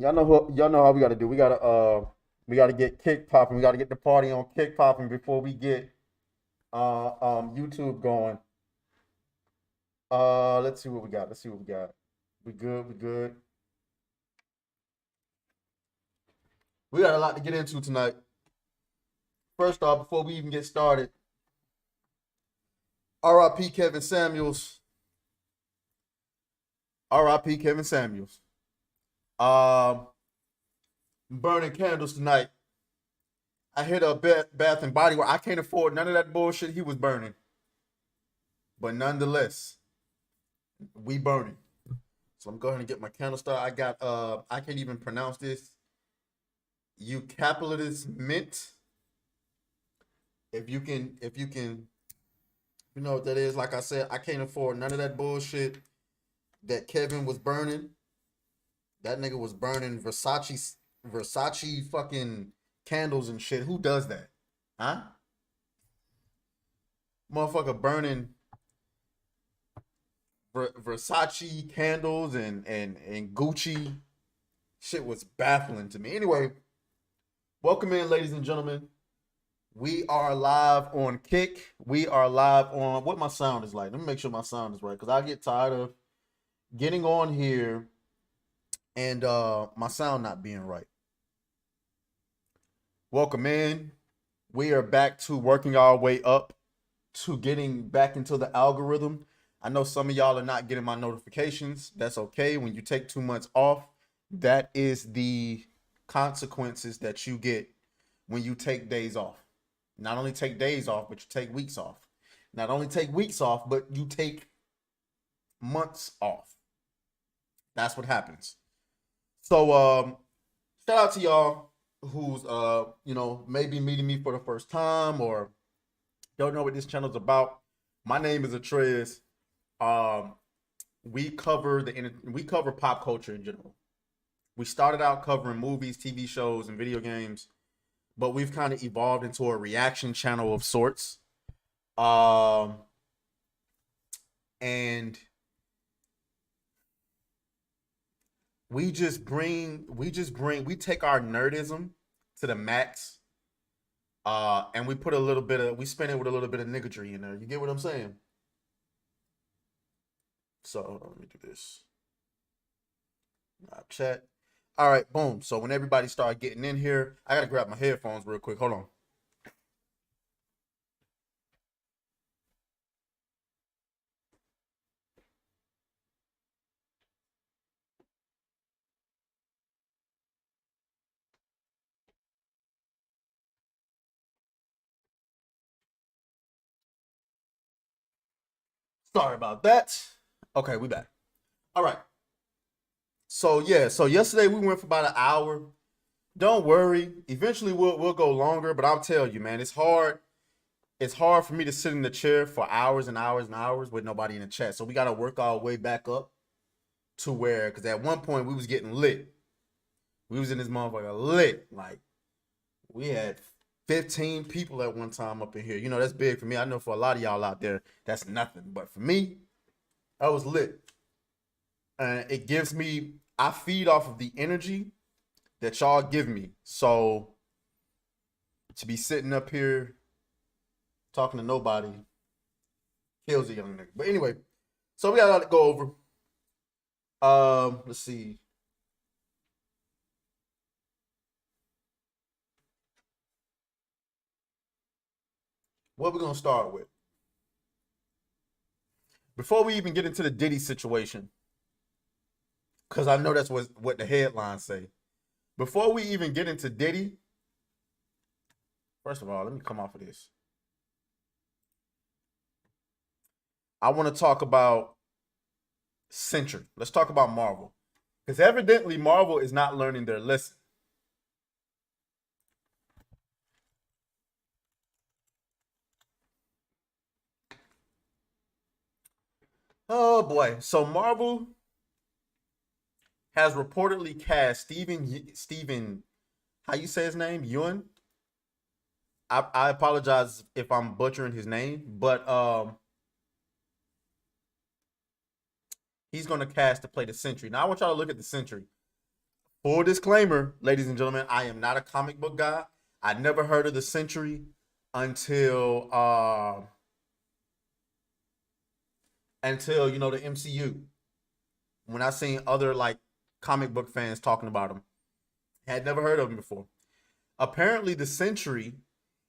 Y'all know how we gotta do. We gotta get kick popping. We gotta get the party on kick popping before we get YouTube going. Let's see what we got. Let's see what we got. We good, we good. We got a lot to get into tonight. First off, before we even get started, R.I.P. Kevin Samuels. R.I.P. Kevin Samuels. Um, Burning candles tonight. I hit a Bath and Body Works. I can't afford none of that bullshit he was burning, but nonetheless, we burning. So I'm going to get my candle started. I got I can't even pronounce this. Eucalyptus mint. If you can, you know what that is. Like I said, I can't afford none of that bullshit that Kevin was burning. That nigga was burning Versace fucking candles and shit. Who does that? Huh? Motherfucker burning Versace candles and Gucci. Shit was baffling to me. Anyway, welcome in, ladies and gentlemen. We are live on Kick. We are live on what my sound is like. Let me make sure my sound is right, because I get tired of getting on here and my sound not being right. Welcome in. We are back to working our way up to getting back into the algorithm. I know some of y'all are not getting my notifications. That's okay. When you take 2 months off, that is the consequences that you get when you take days off. Not only take days off, but you take weeks off. Not only take weeks off, but you take months off. That's what happens. So shout out to y'all who's maybe meeting me for the first time or don't know what this channel's about. My name is Atreus. We cover pop culture in general. We started out covering movies, TV shows, and video games, but we've kind of evolved into a reaction channel of sorts. And we take our nerdism to the max. And we spin it with a little bit of niggatry in there. You get what I'm saying? So let me do this. Chat. All right, boom. So when everybody start getting in here, I gotta grab my headphones real quick. Hold on. Sorry about that. Okay, we back. All right. So yeah, so yesterday we went for about an hour. Don't worry. Eventually we'll go longer, but I'll tell you, man, it's hard. It's hard for me to sit in the chair for hours and hours and hours with nobody in the chat. So we gotta work our way back up to where, because at one point we was getting lit. We was in this motherfucker lit. Like we had 15 people at one time up in here. You know, that's big for me. I know for a lot of y'all out there, that's nothing. But for me, I was lit. And I feed off of the energy that y'all give me. So to be sitting up here talking to nobody kills a young nigga. But anyway, so we got a lot to go over. Let's see. What we're gonna start with. Before we even get into the Diddy situation, because I know that's what the headlines say. Before we even get into Diddy, first of all, let me come off of this. I want to talk about Sentry. Let's talk about Marvel. Because evidently Marvel is not learning their lesson. Oh boy. So Marvel has reportedly cast Steven, how you say his name? Ewan? I apologize if I'm butchering his name, but he's gonna cast to play the Sentry. Now I want y'all to look at the Sentry. Full disclaimer, ladies and gentlemen, I am not a comic book guy. I never heard of the Sentry until you know the MCU. When I seen other like comic book fans talking about him, had never heard of him before. Apparently, the Sentry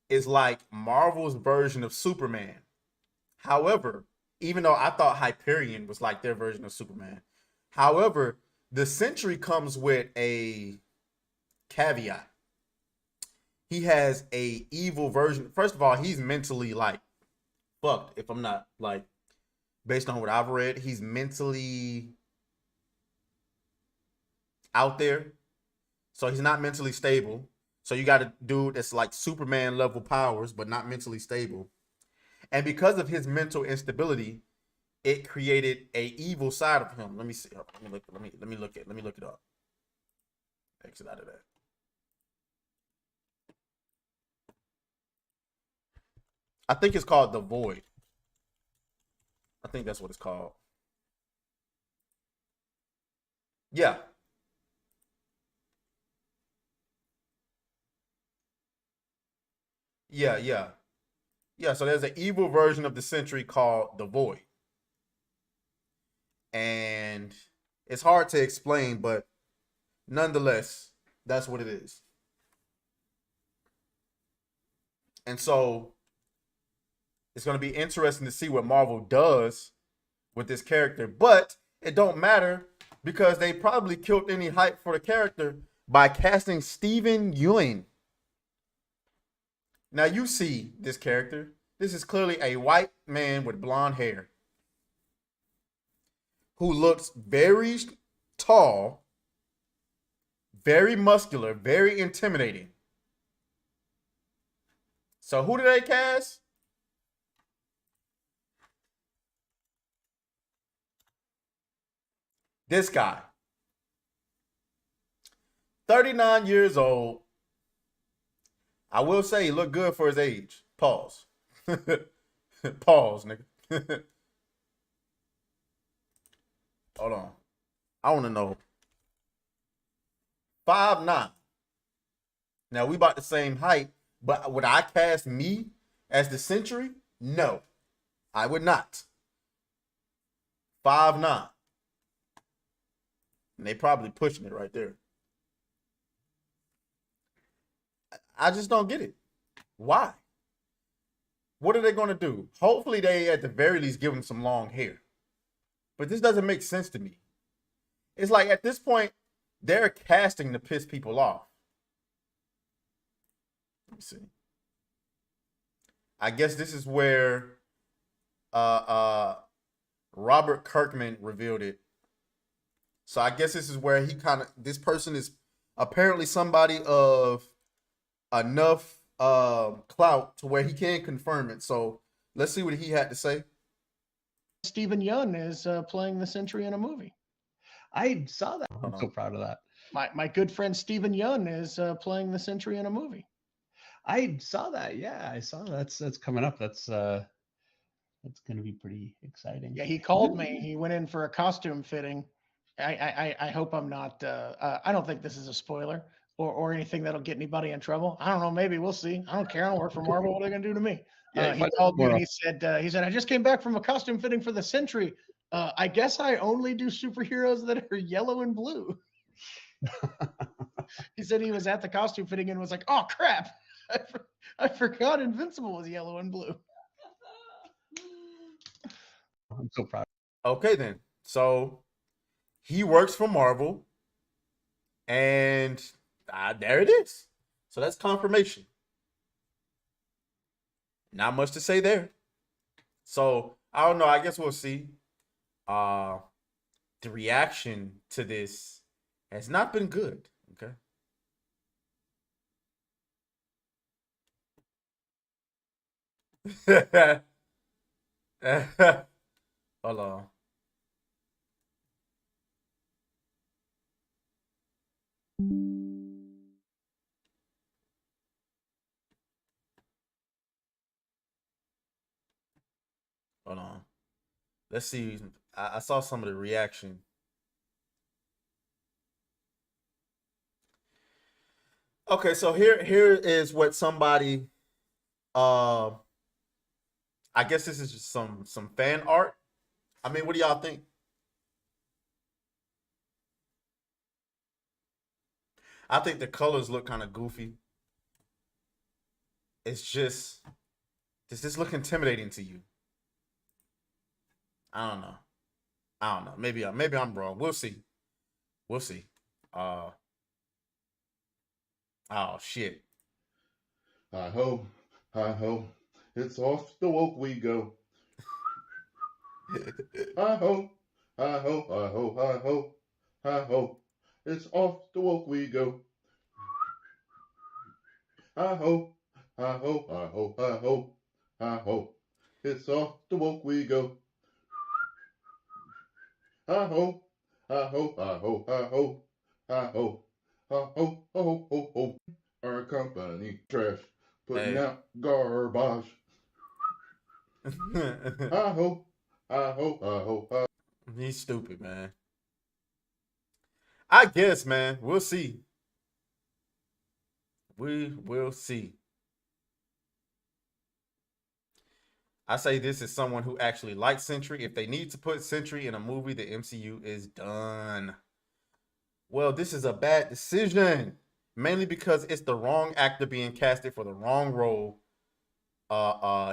is like Marvel's version of Superman. However, even though I thought Hyperion was like their version of Superman, however, the Sentry comes with a caveat. He has a evil version. First of all, he's mentally like fucked. If I'm not like based on what I've read, he's mentally out there. So he's not mentally stable. So you got a dude that's like Superman level powers, but not mentally stable. And because of his mental instability, it created a evil side of him. Let me see. Let me look it up. Exit out of that. I think it's called the Void. I think that's what it's called. Yeah. Yeah, yeah. Yeah, so there's an evil version of the Sentry called the Void. And it's hard to explain, but nonetheless, that's what it is. And so it's going to be interesting to see what Marvel does with this character, but it don't matter because they probably killed any hype for the character by casting Steven Yeun. Now you see this character. This is clearly a white man with blonde hair who looks very tall, very muscular, very intimidating. So who did they cast? This guy. 39 years old. I will say he looked good for his age. Pause. Pause, nigga. Hold on. I want to know. 5'9". Now we about the same height, but would I cast me as the Sentry? No, I would not. 5'9". And they probably pushing it right there. I just don't get it. Why? What are they going to do? Hopefully, they at the very least give him some long hair. But this doesn't make sense to me. It's like at this point, they're casting to piss people off. Let me see. I guess this is where Robert Kirkman revealed it. So I guess this is where this person is apparently somebody of enough clout to where he can confirm it. So let's see what he had to say. Steven Yeun is playing the Sentry in a movie. I saw that. I'm so proud of that. My good friend Steven Yeun is playing the Sentry in a movie. I saw that. Yeah, I saw that's coming up. That's going to be pretty exciting. Yeah, he called me. He went in for a costume fitting. I hope I'm not. I don't think this is a spoiler or anything that'll get anybody in trouble. I don't know. Maybe we'll see. I don't care. I don't work for Marvel. What are they gonna do to me? Yeah, He called me and he said I just came back from a costume fitting for the Sentry. I guess I only do superheroes that are yellow and blue. He said he was at the costume fitting and was like, "Oh crap, I forgot Invincible was yellow and blue." I'm so proud. Okay, then. So he works for Marvel, and there it is. So that's confirmation. Not much to say there. So I don't know. I guess we'll see. The reaction to this has not been good. Okay. Hold on. Hold on. Let's see. I saw some of the reaction. Okay, so here is what somebody uh I guess this is just some fan art. I mean, what do y'all think? I think the colors look kind of goofy. It's just does this look intimidating to you? I don't know. I don't know. Maybe I'm wrong. We'll see. We'll see. Uh oh shit. Hi ho, hi ho, it's off the woke we go. Hi ho, hi ho, hi ho, hi ho, hi ho, it's off the woke we go. Hi ho, hi ho, hi ho, hi ho, hi ho, it's off the woke we go. Hi ho, hi ho, hi ho, hi ho, hi ho, hi ho, ho, ho, ho. Our company trash, putting Hey. out garbage. Hi ho, hi ho, hi ho, hi. He's stupid, man. I guess, man. We'll see. We will see. I say this is someone who actually likes Sentry. If they need to put Sentry in a movie, the MCU is done. Well, this is a bad decision, mainly because it's the wrong actor being casted for the wrong role.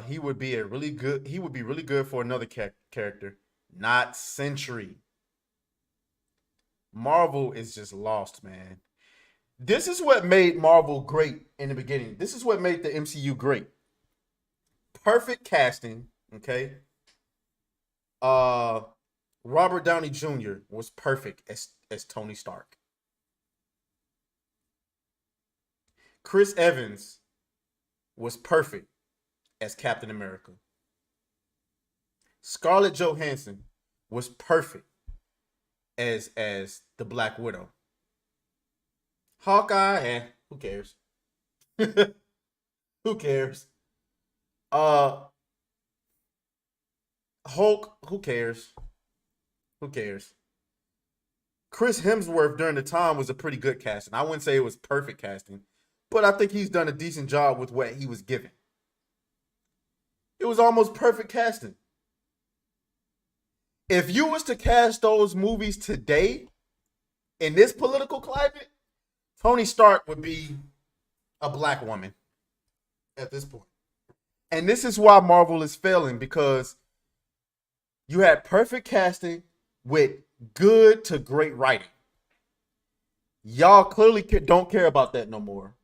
He would be really good for another character, not Sentry. Marvel is just lost, man. This is what made Marvel great in the beginning. This is what made the MCU great. Perfect casting, okay? Uh Robert Downey Jr. was perfect as Tony Stark. Chris Evans was perfect as Captain America. Scarlett Johansson was perfect as the Black Widow. Hawkeye, who cares? Who cares? Uh Hulk, who cares? Who cares? Chris Hemsworth during the time was a pretty good casting. I wouldn't say it was perfect casting, but I think he's done a decent job with what he was given. It was almost perfect casting. If you was to cast those movies today in this political climate, Tony Stark would be a black woman at this point. And this is why Marvel is failing, because you had perfect casting with good to great writing. Y'all clearly don't care about that no more.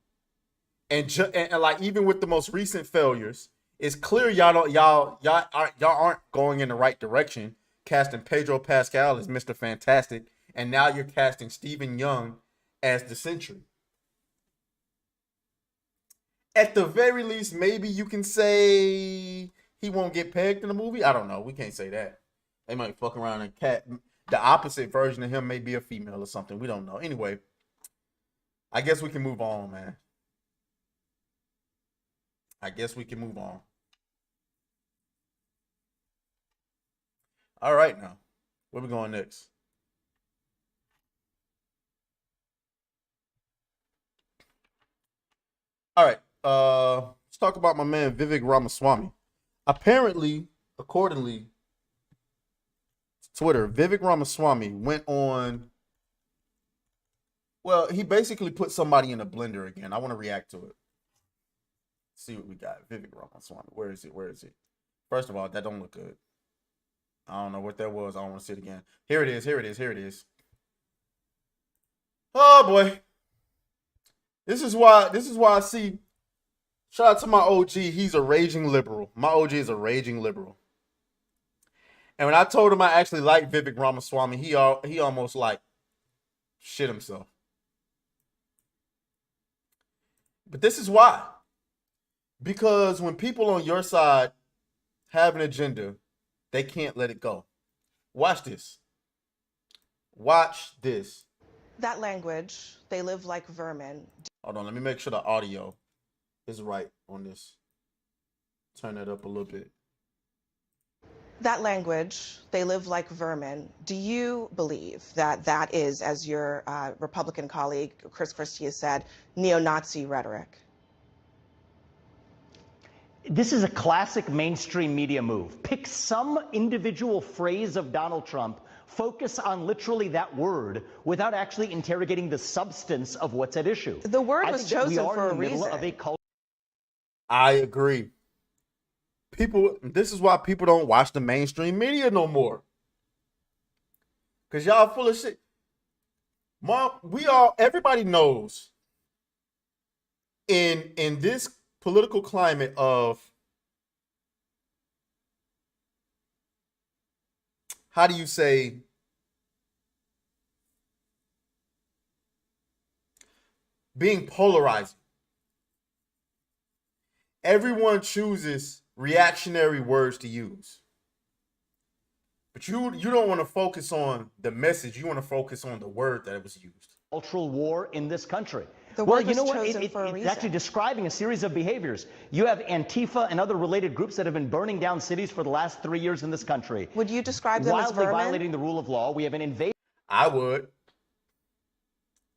And like even with the most recent failures, it's clear y'all aren't going in the right direction. Casting Pedro Pascal as Mr. Fantastic, and now you're casting Stephen Young as the Sentry. At the very least, maybe you can say he won't get pegged in the movie. I don't know. We can't say that. They might fuck around and the opposite version of him may be a female or something. We don't know. Anyway, I guess we can move on, man. I guess we can move on. All right, now. Where we going next? All right. Let's talk about my man Vivek Ramaswamy. Apparently, accordingly to Twitter, Vivek Ramaswamy went on. Well, he basically put somebody in a blender again. I want to react to it. See what we got. Vivek Ramaswamy. Where is it? Where is it? First of all, that don't look good. I don't know what that was. I don't want to see it again. Here it is. Here it is. Here it is. Oh boy. This is why I see. Shout out to my OG. He's a raging liberal. My OG is a raging liberal. And when I told him I actually like Vivek Ramaswamy, he almost like shit himself. But this is why. Because when people on your side have an agenda, they can't let it go. Watch this. Watch this. That language, they live like vermin. Hold on, let me make sure the audio is right on this. Turn that up a little bit. That language, they live like vermin. Do you believe that that is, as your Republican colleague Chris Christie has said, neo-Nazi rhetoric? This is a classic mainstream media move. Pick some individual phrase of Donald Trump, focus on literally that word without actually interrogating the substance of what's at issue. The word was chosen for a reason. I agree. This is why people don't watch the mainstream media no more. Cause y'all full of shit. Everybody knows in this political climate of, how do you say, being polarizing. Everyone chooses reactionary words to use. But you don't want to focus on the message. You want to focus on the word that it was used. Cultural war in this country. The Well, word you know was what? chosen for a It's reason. actually describing a series of behaviors. You have Antifa and other related groups that have been burning down cities for the last 3 years in this country. Would you describe them as Wildly vermin? violating the rule of law. We have an invasion. I would.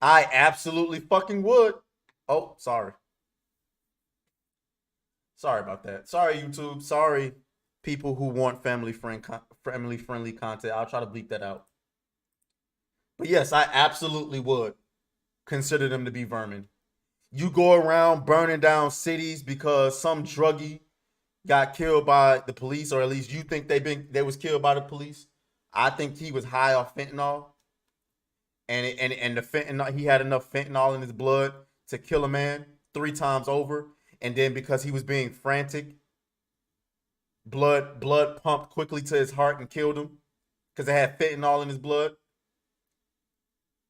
I absolutely fucking would. Oh, sorry. Sorry about that. Sorry, YouTube. Sorry, people who want family-friendly content. I'll try to bleep that out. But yes, I absolutely would consider them to be vermin. You go around burning down cities because some druggie got killed by the police, or at least you think they was killed by the police. I think he was high off fentanyl, and the fentanyl, he had enough fentanyl in his blood to kill a man 3 times over. And then because he was being frantic, blood pumped quickly to his heart and killed him because it had fentanyl in his blood.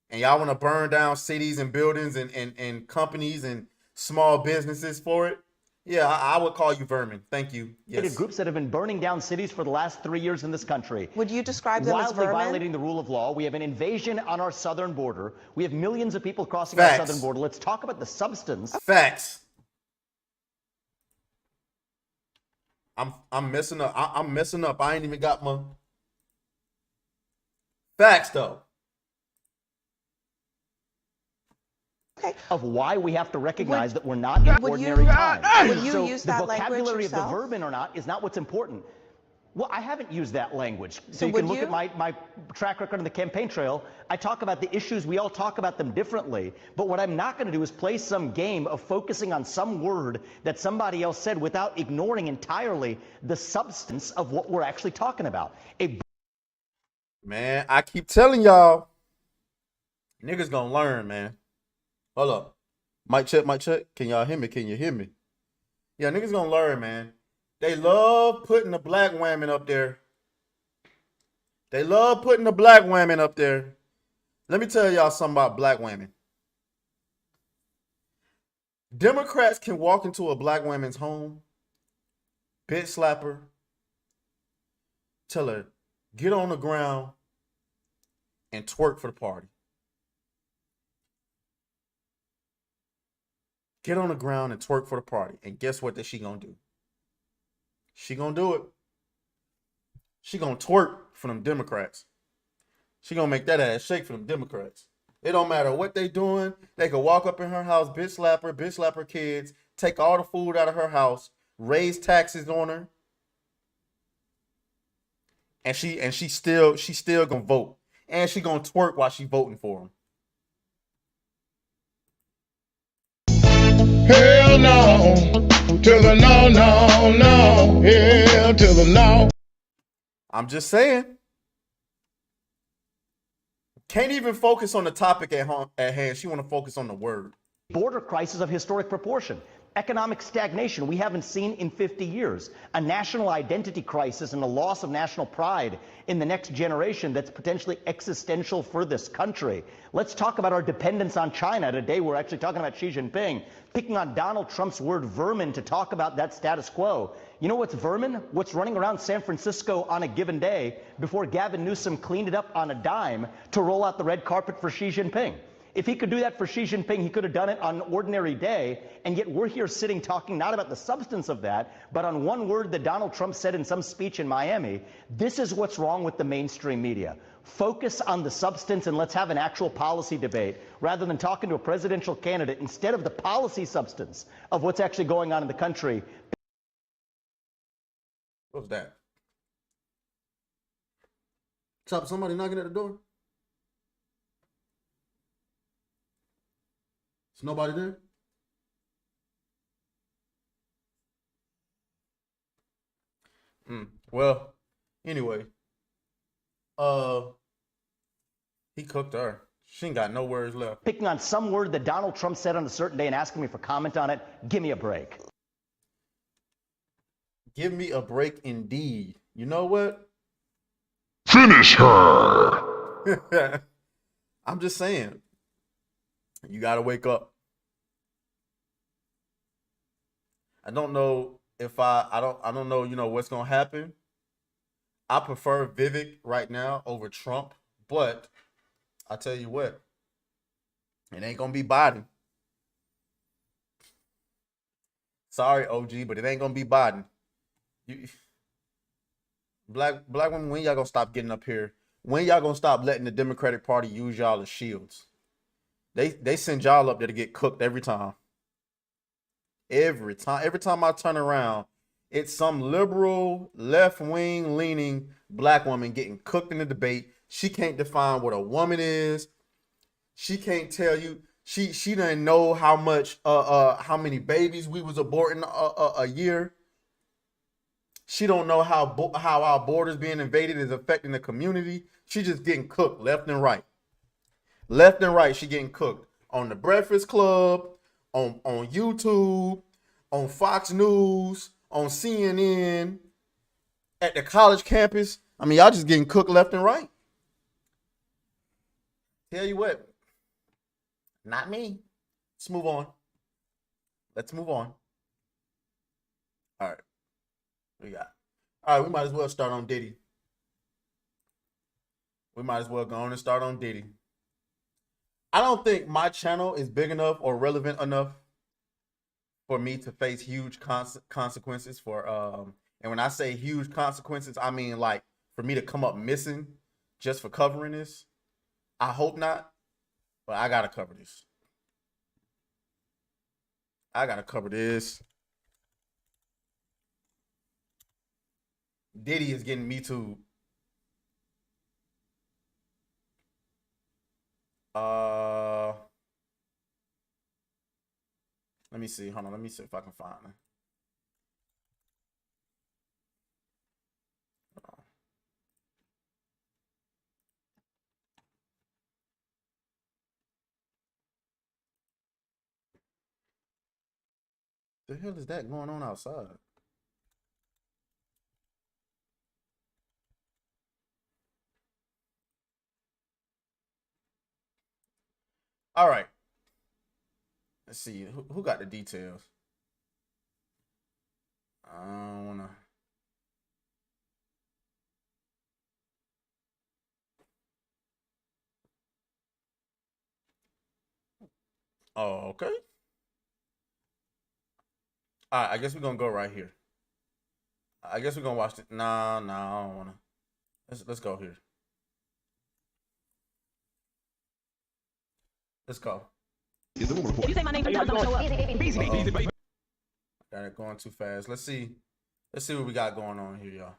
And y'all want to burn down cities and buildings and companies and small businesses for it? Yeah, I would call you vermin. Thank you. Yes. Groups that have been burning down cities for the last 3 years in this country. Would you describe them as Wildly vermin? violating the rule of law. We have an invasion on our southern border. We have millions of people crossing Facts. our southern border. Let's talk about the substance. Facts. I'm messing up. I'm messing up. I ain't even got my facts though. Okay. Of why we have to recognize that we're not in Would ordinary you- times. would you So use the that language vocabulary of the yourself? vermin or not is not what's important. Well, I haven't used that language. So So you can would look at you? my track record on the campaign trail. I talk about the issues. We all talk about them differently. But what I'm not going to do is play some game of focusing on some word that somebody else said without ignoring entirely the substance of what we're actually talking about. Man, I keep telling y'all, niggas gonna learn, man. Hold up. Mic check, mic check. Can y'all hear me? Can you hear me? Yeah, niggas gonna learn, man. They love putting the black women up there. They love putting the black women up there. Let me tell y'all something about black women. Democrats can walk into a black woman's home, bitch slap her, tell her, get on the ground and twerk for the party. Get on the ground and twerk for the party. And guess what that she gonna do? She gonna do it. She gonna twerk for them Democrats. She gonna make that ass shake for them Democrats. It don't matter what they doing. They could walk up in her house, bitch slap her kids, take all the food out of her house, raise taxes on her, and she still gonna vote, and she gonna twerk while she voting for him. Hell no, to the no, no, no. Hell to the no. I'm just saying. Can't even focus on the topic at hand. She want to focus on the word. Border crisis of historic proportion. Economic stagnation we haven't seen in 50 years. A national identity crisis and a loss of national pride in the next generation that's potentially existential for this country. Let's talk about our dependence on China. Today we're actually talking about Xi Jinping, picking on Donald Trump's word vermin to talk about that status quo. You know what's vermin? What's running around San Francisco on a given day before Gavin Newsom cleaned it up on a dime to roll out the red carpet for Xi Jinping. If he could do that for Xi Jinping, he could have done it on an ordinary day, and yet we're here sitting talking not about the substance of that, but on one word that Donald Trump said in some speech in Miami. This is what's wrong with the mainstream media. Focus on the substance and let's have an actual policy debate rather than talking to a presidential candidate instead of the policy substance of what's actually going on in the country. What was that? Chop, somebody knocking at the door? Is nobody there? Well, anyway. He cooked her. She ain't got no words left. Picking on some word that Donald Trump said on a certain day and asking me for comment on it, give me a break. Give me a break indeed. You know what? Finish her! I'm just saying. You gotta wake up. I don't know if I don't know, you know, what's gonna happen. I prefer Vivek right now over Trump, but I tell you what, it ain't gonna be Biden. Sorry, OG, but it ain't gonna be Biden. Black women, when y'all gonna stop getting up here? When y'all gonna stop letting the Democratic Party use y'all as shields? They send y'all up there to get cooked every time. Every time I turn around, it's some liberal, left-wing leaning black woman getting cooked in the debate. She can't define what a woman is. She can't tell you. She didn't know how many babies we was aborting a year. She don't know how our borders being invaded is affecting the community. She just getting cooked left and right. Left and right, she getting cooked on the Breakfast Club, on YouTube, on Fox News, on CNN, at the college campus. I mean, y'all just getting cooked left and right. Tell you what, not me. Let's move on. Let's move on. All right. What we got? All right, we might as well start on Diddy. We might as well go on and start on Diddy. I don't think my channel is big enough or relevant enough for me to face huge consequences for and when I say huge consequences, I mean like for me to come up missing just for covering this. I hope not, but I gotta cover this. I gotta cover this. Diddy is getting me too. Let me see. Hold on. Let me see if I can find it. The hell is that going on outside? All right. Let's see. Who got the details? I don't wanna. Oh, okay. All right, I guess we're gonna go right here. I guess we're gonna watch it. Nah, I don't wanna. Let's go here. Let's go. If you say my name 3 times, I'm gonna show up. Easy. Got it going too fast. Let's see what we got going on here, y'all.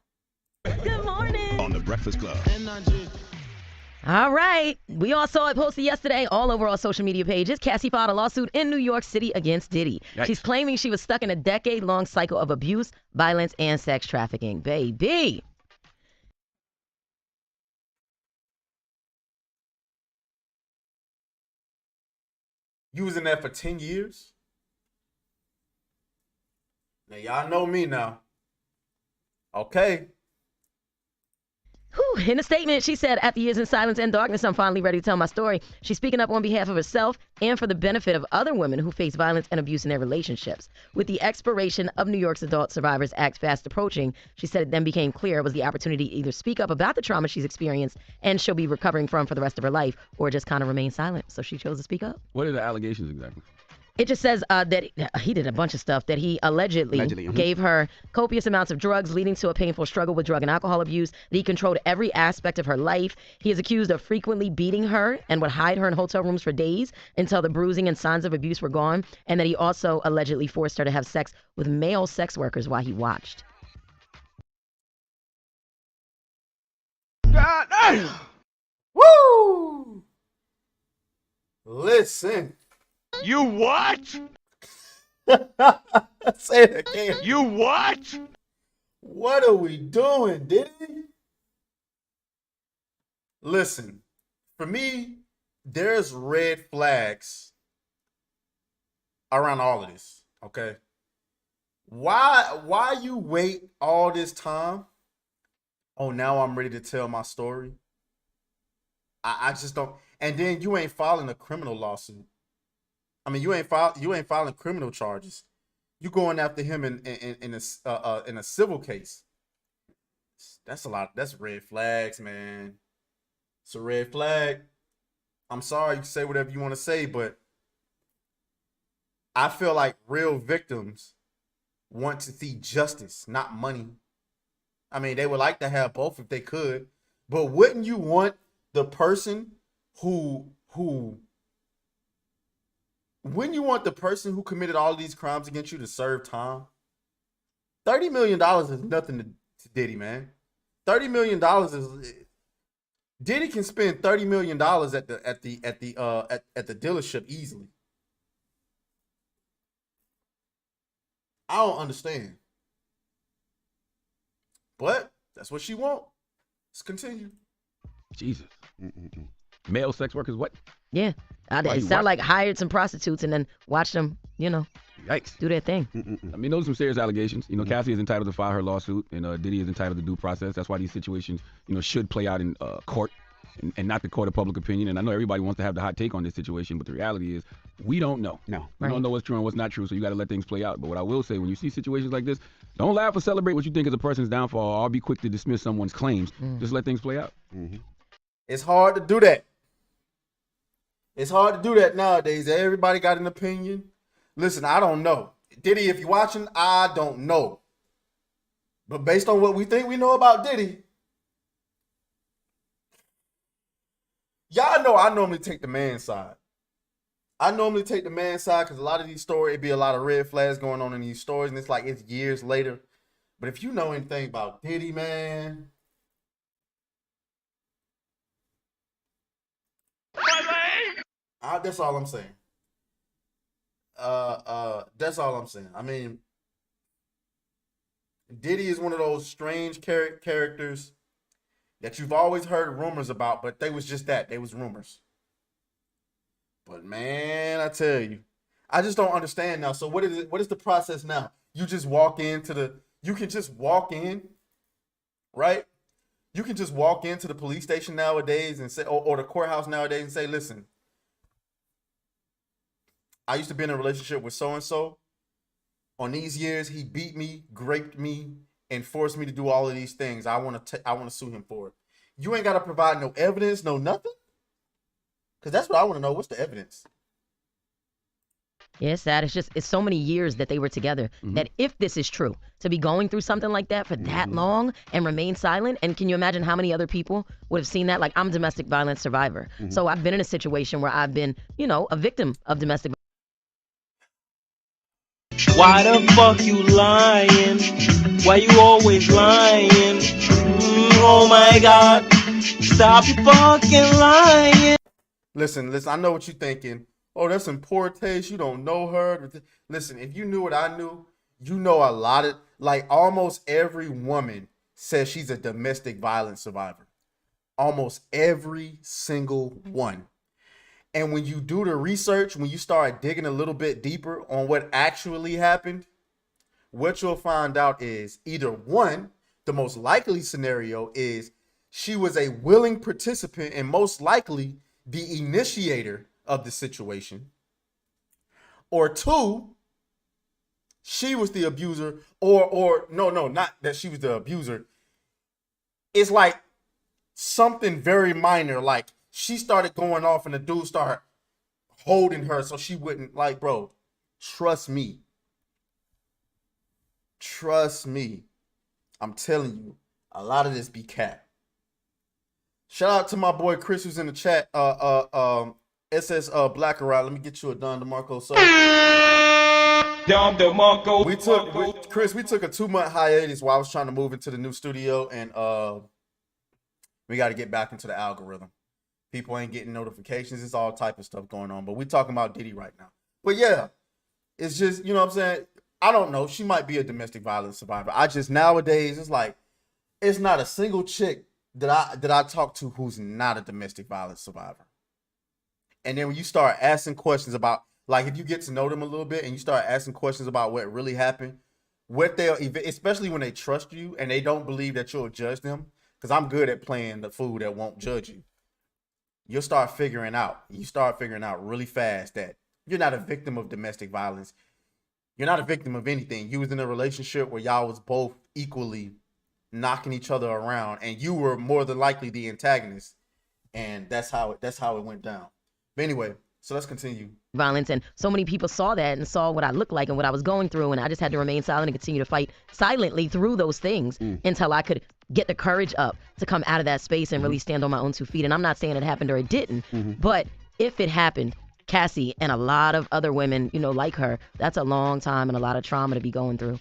Good morning. On the Breakfast Club. All right. We all saw it posted yesterday all over our social media pages. Cassie filed a lawsuit in New York City against Diddy. Yikes. She's claiming she was stuck in a decade-long cycle of abuse, violence, and sex trafficking. Baby. You was in there for 10 years? Now, y'all know me now. Okay. Whew. In a statement, she said, after years in silence and darkness, I'm finally ready to tell my story. She's speaking up on behalf of herself and for the benefit of other women who face violence and abuse in their relationships. With the expiration of New York's Adult Survivors Act fast approaching, she said it then became clear it was the opportunity to either speak up about the trauma she's experienced and she'll be recovering from for the rest of her life, or just kind of remain silent. So she chose to speak up. What are the allegations exactly? It just says that he did a bunch of stuff, that he allegedly gave her copious amounts of drugs, leading to a painful struggle with drug and alcohol abuse, that he controlled every aspect of her life. He is accused of frequently beating her and would hide her in hotel rooms for days until the bruising and signs of abuse were gone, and that he also allegedly forced her to have sex with male sex workers while he watched. God damn! Woo! Listen. You what? Say it again. You what? What are we doing, Diddy? Listen, for me, there's red flags around all of this, okay? Why you wait all this time? Oh, now I'm ready to tell my story. I just don't. And then you ain't filing a criminal lawsuit. I mean, you ain't filing criminal charges. You going after him in a civil case. That's a lot. That's red flags, man. It's a red flag. I'm sorry, you can say whatever you want to say, but I feel like real victims want to see justice, not money. I mean, they would like to have both if they could, but wouldn't you want the person who when you want the person who committed all of these crimes against you to serve time? $30 million is nothing to Diddy, man. $30 million is Diddy can spend $30 million at the dealership easily. I don't understand. But that's what she want. Let's continue. Jesus. Male sex workers, what? Yeah. It sounded like hired some prostitutes and then watched them, Yikes. do their thing. I mean, those are some serious allegations. Cassie is entitled to file her lawsuit, and Diddy is entitled to due process. That's why these situations, should play out in court and not the court of public opinion. And I know everybody wants to have the hot take on this situation, but the reality is we don't know. No. We don't know what's true and what's not true, so you got to let things play out. But what I will say, when you see situations like this, don't laugh or celebrate what you think is a person's downfall, or be quick to dismiss someone's claims. Just let things play out. It's hard to do that. It's hard to do that nowadays. Everybody got an opinion. Listen, I don't know. Diddy, if you're watching, I don't know. But based on what we think we know about Diddy, y'all know I normally take the man's side. I normally take the man's side because a lot of these stories, it'd be a lot of red flags going on in these stories, and it's like it's years later. But if you know anything about Diddy, man, that's all I'm saying. That's all I'm saying. I mean, Diddy is one of those strange characters that you've always heard rumors about, but they was just that. They was rumors. But man, I tell you, I just don't understand now. So what is it? What is the process now? You just walk into you can just walk in, right? You can just walk into the police station nowadays and say, or the courthouse nowadays and say, listen, I used to be in a relationship with so-and-so. On these years, he beat me, raped me, and forced me to do all of these things. I want to sue him for it. You ain't got to provide no evidence, no nothing. Because that's what I want to know. What's the evidence? Yeah, it's sad. It's so many years that they were together that if this is true, to be going through something like that for that long and remain silent, and can you imagine how many other people would have seen that? Like, I'm a domestic violence survivor. So I've been in a situation where I've been, a victim of domestic violence. Why the fuck you lying? Why you always lying? Oh my God, stop your fucking lying. Listen, I know what you're thinking. Oh, that's in poor taste. You don't know her. Listen, if you knew what I knew, you know a lot of, like, almost every woman says she's a domestic violence survivor. Almost every single one. And when you do the research, when you start digging a little bit deeper on what actually happened, what you'll find out is either one, the most likely scenario is she was a willing participant and most likely the initiator of the situation. Or 2, she was the abuser, or no, not that she was the abuser. It's like something very minor, like she started going off and the dude started holding her so she wouldn't, like, bro, trust me. Trust me. I'm telling you, a lot of this be cat. Shout out to my boy Chris who's in the chat. SS Black Around. Let me get you a Don DeMarco. So Don DeMarco. We took a 2-month hiatus while I was trying to move into the new studio, and we got to get back into the algorithm. People ain't getting notifications. It's all type of stuff going on. But we talking about Diddy right now. But yeah, it's just, you know what I'm saying? I don't know. She might be a domestic violence survivor. I just, nowadays, it's like, it's not a single chick that I talk to who's not a domestic violence survivor. And then when you start asking questions about, like, if you get to know them a little bit and you start asking questions about what really happened, what they'll, especially when they trust you and they don't believe that you'll judge them, because I'm good at playing the fool that won't judge you. You start figuring out really fast that you're not a victim of domestic violence. You're not a victim of anything. You was in a relationship where y'all was both equally knocking each other around, and you were more than likely the antagonist, and that's how it went down. But anyway, so let's continue. Violence, and so many people saw that and saw what I looked like and what I was going through, and I just had to remain silent and continue to fight silently through those things until I could get the courage up to come out of that space and really stand on my own 2 feet. And I'm not saying it happened or it didn't, but if it happened, Cassie and a lot of other women, you know, like her, that's a long time and a lot of trauma to be going through.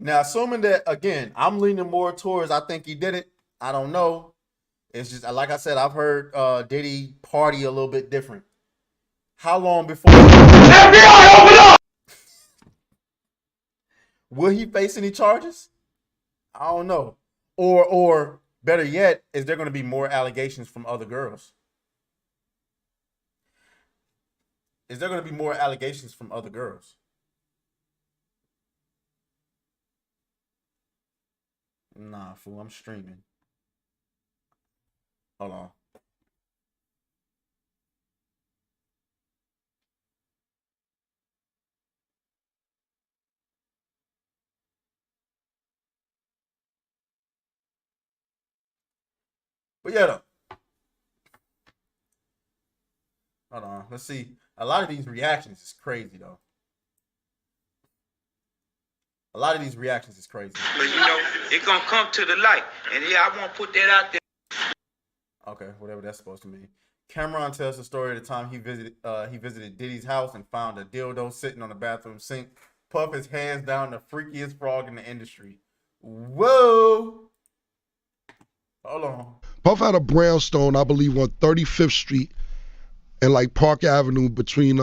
Now, assuming that, again, I'm leaning more towards I think he did it. I don't know. It's just, like I said, I've heard Diddy party a little bit different. How long before? FBI, open up! Will he face any charges? I don't know. Or better yet, is there going to be more allegations from other girls? Is there going to be more allegations from other girls? Nah, fool, I'm streaming. Hold on. But yeah, though. Hold on. Let's see. A lot of these reactions is crazy, though. A lot of these reactions is crazy. But you know, it's gonna come to the light. And yeah, I won't put that out there. Okay, whatever that's supposed to mean. Cameron tells the story of the time he visited Diddy's house and found a dildo sitting on the bathroom sink. Puff his hands down, the freakiest frog in the industry. Whoa. Hold on. Puff had a brownstone, I believe, on 35th Street and like Park Avenue between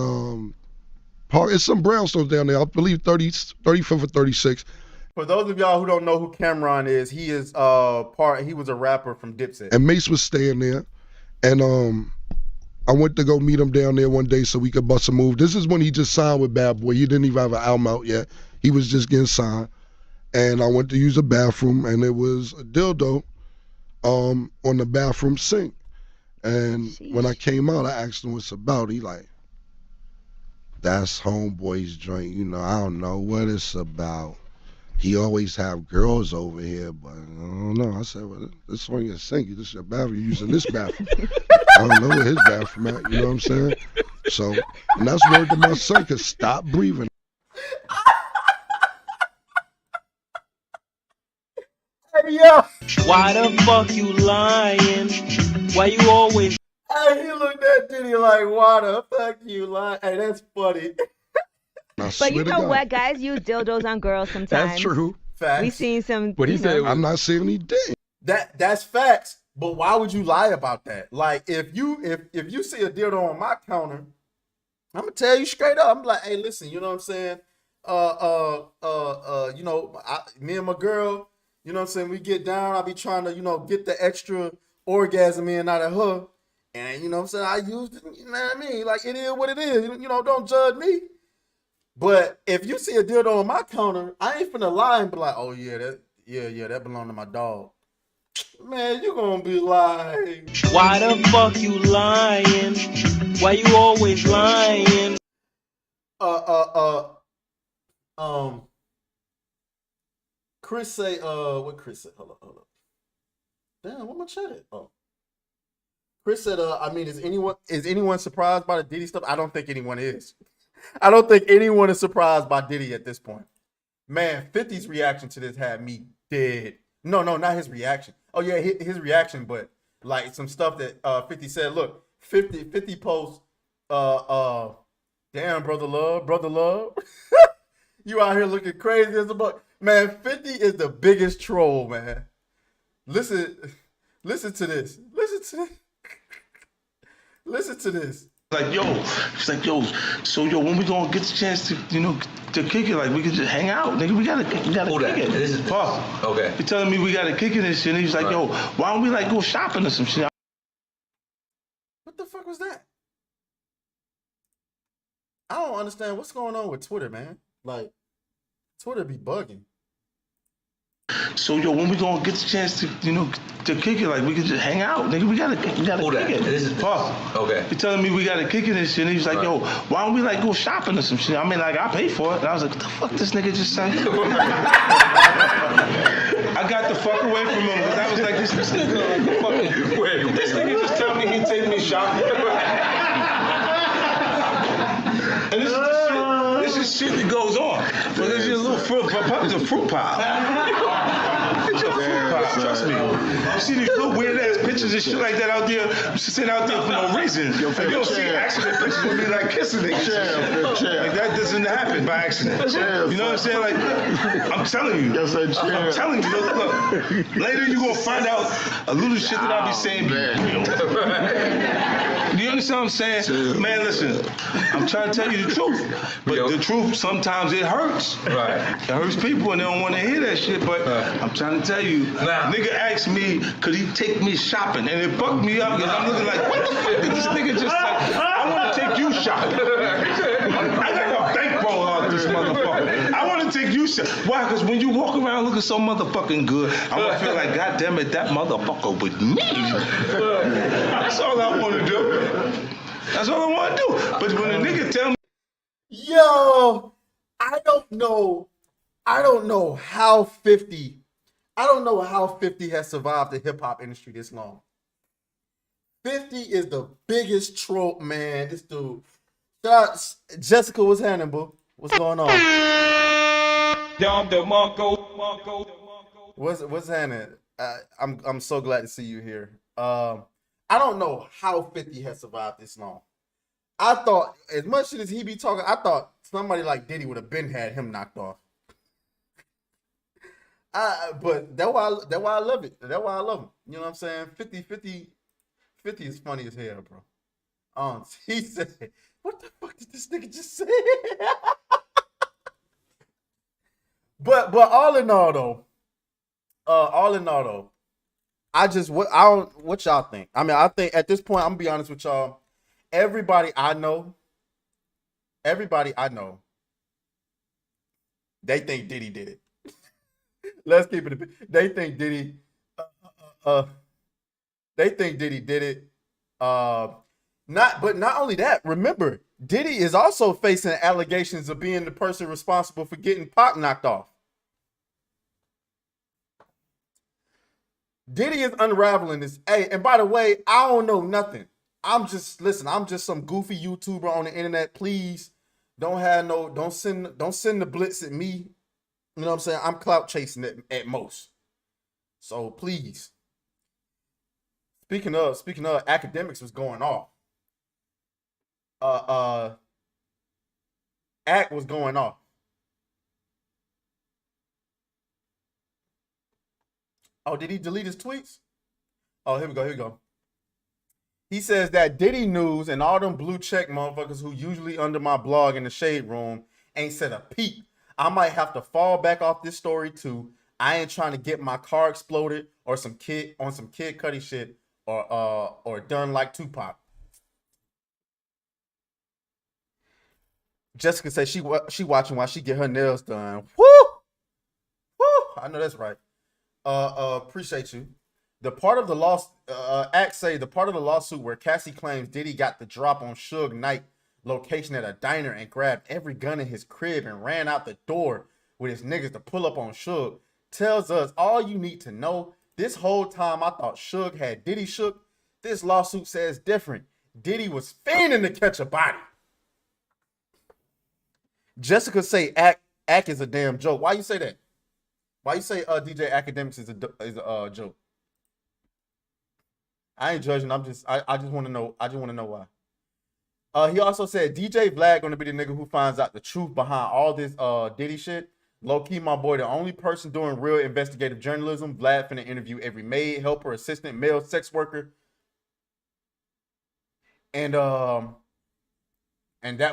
it's some brownstones down there. I believe 35th or 36th. For those of y'all who don't know who Cameron is, he is he was a rapper from Dipset. And Mace was staying there. And I went to go meet him down there one day so we could bust a move. This is when he just signed with Bad Boy. He didn't even have an album out yet. He was just getting signed. And I went to use the bathroom and it was a dildo on the bathroom sink. And when I came out, I asked him what's about. He like, that's homeboy's joint. You know, I don't know what it's about. He always have girls over here, but I don't know. I said, well, this is on your sink. This is your bathroom. You're using this bathroom. I don't know where his bathroom at. You know what I'm saying? So, and that's word to my son, cause stop breathing. Yeah. Why the fuck you lying? Why you always? Hey, he looked at Diddy like, why the fuck you lying? Hey, that's funny. But you know what, guys use dildos on girls sometimes. That's true. Facts. We seen some. But he said, I'm not saying he did. That's facts. But why would you lie about that? Like, if you see a dildo on my counter, I'm gonna tell you straight up. I'm like, hey, listen, you know what I'm saying? You know, me and my girl, you know what I'm saying? We get down. I be trying to, you know, get the extra orgasm in out of her, and you know what I'm saying? I used it. You know what I mean? Like, it is what it is. You know, don't judge me. But if you see a dildo on my counter, I ain't finna lie and be like, oh yeah, that belonged to my dog. Man, you gonna be like, why the fuck you lying? Why you always lying? Chris say, what Chris said? Hold up. Damn, what my chat at? Oh. Chris said, I mean, is anyone surprised by the Diddy stuff? I don't think anyone is. I don't think anyone is surprised by Diddy at this point. Man, 50's reaction to this had me dead. No, not his reaction. Oh yeah, his reaction, but like some stuff that 50 said. Look, 50 posts, damn, brother love. You out here looking crazy as a buck. Man, 50 is the biggest troll, man. Listen to this. Listen to this. Like, she's like, so when we gonna get the chance to, to kick it? Like, we can just hang out, nigga. We gotta kick it. This is Paul. Okay. You're telling me we gotta kick it and shit. And he's like, yo, why don't we like go shopping or some shit? What the fuck was that? I don't understand what's going on with Twitter, man. Like, Twitter be bugging. So when we gonna get the chance to, to kick it? Like, we can just hang out, nigga. We gotta kick it. This is Paul. Okay. You're telling me we gotta kick it and shit. And he's like, yo, why don't we like go shopping or some shit? I mean, like, I pay for it. And I was like, what the fuck this nigga just said? I got the fuck away from him because I was like, this nigga like fucking. Wait, this nigga just tell me he'd take me shopping. And this is shit that goes on. But there's just a little fruit pop. It's a fruit pile. It's a fruit pile. Trust me. You see these little weird ass pictures and shit like that out there. You should sit out there for no reason. You don't see accident pictures of me like kissing niggas. Like that doesn't happen by accident. You know what I'm saying? Like, I'm telling you. I'm telling you. Look. Later you gonna find out a little shit that I be saying. Do you understand what I'm saying? Man, listen. I'm trying to tell you the truth. But the truth, sometimes it hurts. Right. It hurts people and they don't want to hear that shit. But I'm trying to tell you, nigga asked me, could he take me shopping? And it bucked me up because I'm looking like, what the fuck did this nigga just say? I want to take you shopping. I got a bankroll out this motherfucker. I want to take you shopping. Why? Because when you walk around looking so motherfucking good, I'm going to feel like, God damn it, that motherfucker with me. That's all I want to do. That's all I want to do. But when a nigga tell me, yo, I don't know how 50 has survived the hip hop industry this long. 50 is the biggest troll, man. This dude. Shout out, Jessica, what's happening, boo? What's going on? What's happening? I'm so glad to see you here. I don't know how 50 has survived this long. I thought, as much shit as he be talking, I thought somebody like Diddy would have been had him knocked off. But that's why I love it. That's why I love him. You know what I'm saying? 50 is funny as hell, bro. He said, what the fuck did this nigga just say? But all in all though, what y'all think? I mean, I think at this point, I'm gonna be honest with y'all. Everybody I know, they think Diddy did it. Let's keep it. They think Diddy. They think Diddy did it. Not only that. Remember, Diddy is also facing allegations of being the person responsible for getting Pac knocked off. Diddy is unraveling this. Hey, and by the way, I don't know nothing. I'm just some goofy YouTuber on the internet. Please don't send the blitz at me. You know what I'm saying? I'm clout chasing at most. So please. Speaking of, academics was going off. Act was going off. Oh, did he delete his tweets? Oh, here we go. He says that Diddy News and all them blue check motherfuckers who usually under my blog in the shade room ain't said a peep. I might have to fall back off this story too. I ain't trying to get my car exploded or some Kid Cudi shit or done like Tupac. Jessica says she watching while she get her nails done. Woo! I know that's right. Appreciate you. The part of the the part of the lawsuit where Cassie claims Diddy got the drop on Suge Knight location at a diner and grabbed every gun in his crib and ran out the door with his niggas to pull up on Suge tells us all you need to know. This whole time I thought Suge had Diddy shook. This lawsuit says different. Diddy was fiending to catch a body. Jessica say Ack is a damn joke. Why you say that? Why you say DJ Academics is a joke? I ain't judging. I just want to know. I just want to know why. He also said DJ Vlad gonna be the nigga who finds out the truth behind all this Diddy shit. Low key, my boy, the only person doing real investigative journalism. Vlad finna interview every maid, helper, assistant, male sex worker, and that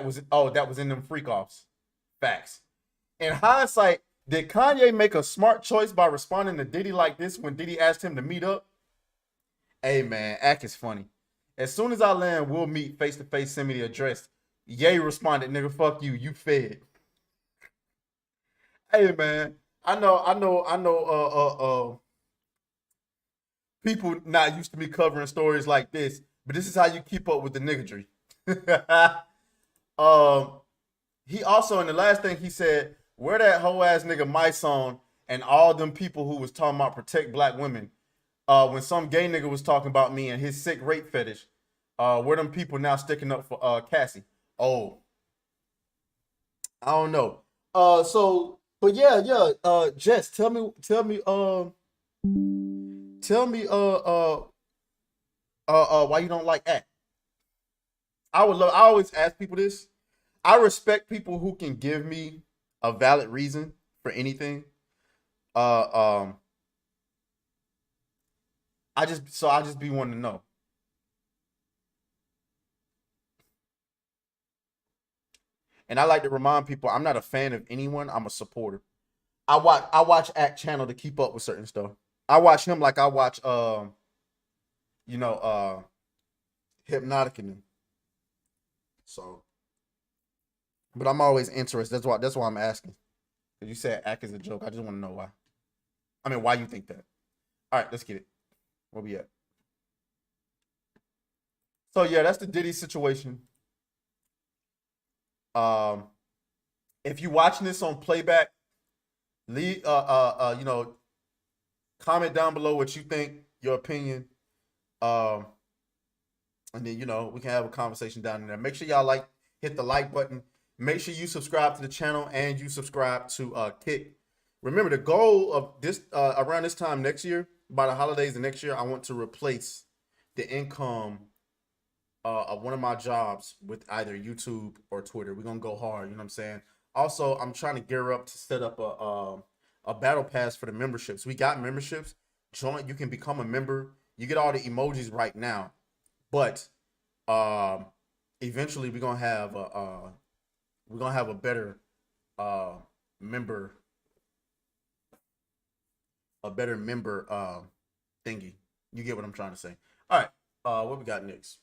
was in them freak offs. Facts. In hindsight, did Kanye make a smart choice by responding to Diddy like this when Diddy asked him to meet up? Hey man, Ack is funny. As soon as I land, we'll meet face to face. Send me the address. Ye responded, "Nigga, fuck you. You fed." Hey man, I know. People not used to me covering stories like this, but this is how you keep up with the niggatry. He also, in the last thing he said, where that whole ass nigga Mice on and all them people who was talking about protect black women. When some gay nigga was talking about me and his sick rape fetish, where them people now sticking up for Cassie? Oh, I don't know. But yeah. Jess, tell me, why you don't like Act? I always ask people this. I respect people who can give me a valid reason for anything. I just be wanting to know. And I like to remind people I'm not a fan of anyone. I'm a supporter. I watch Act Channel to keep up with certain stuff. I watch him like I watch Hypnotic and them. So, but I'm always interested. That's why I'm asking. Because you said Act is a joke. I just want to know why. I mean, why you think that? All right, let's get it. Where we at? So yeah, that's the Diddy situation. If you're watching this on playback, leave comment down below what you think, your opinion. And then we can have a conversation down in there. Make sure y'all hit the like button. Make sure you subscribe to the channel and you subscribe to Kick. Remember the goal of this around this time next year, by the holidays of next year, I want to replace the income of one of my jobs with either YouTube or Twitter. We're gonna go hard, you know what I'm saying? Also, I'm trying to gear up to set up a battle pass for the memberships. We got memberships. Join, you can become a member. You get all the emojis right now, but eventually we're gonna have a better member thingy. You get what I'm trying to say. All right, what we got next?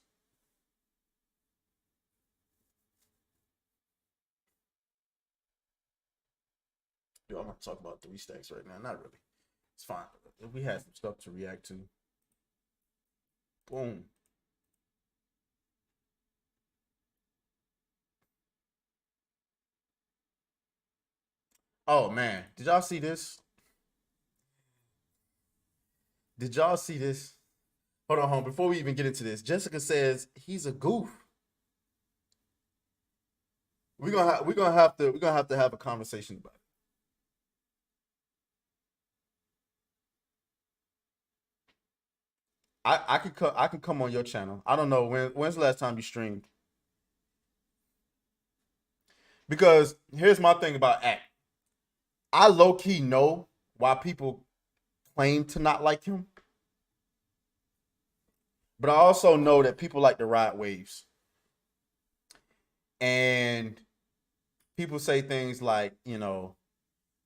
Dude, I'm not talking about 3 stacks right now. Not really. It's fine. We had some stuff to react to. Boom. Oh man, did y'all see this? Did y'all see this? Hold on, before we even get into this, Jessica says he's a goof. We're gonna have to have a conversation about it. I can come on your channel. I don't know when's the last time you streamed. Because here's my thing about Act. I low key know why people claim to not like him, but I also know that people like to ride waves. And people say things like,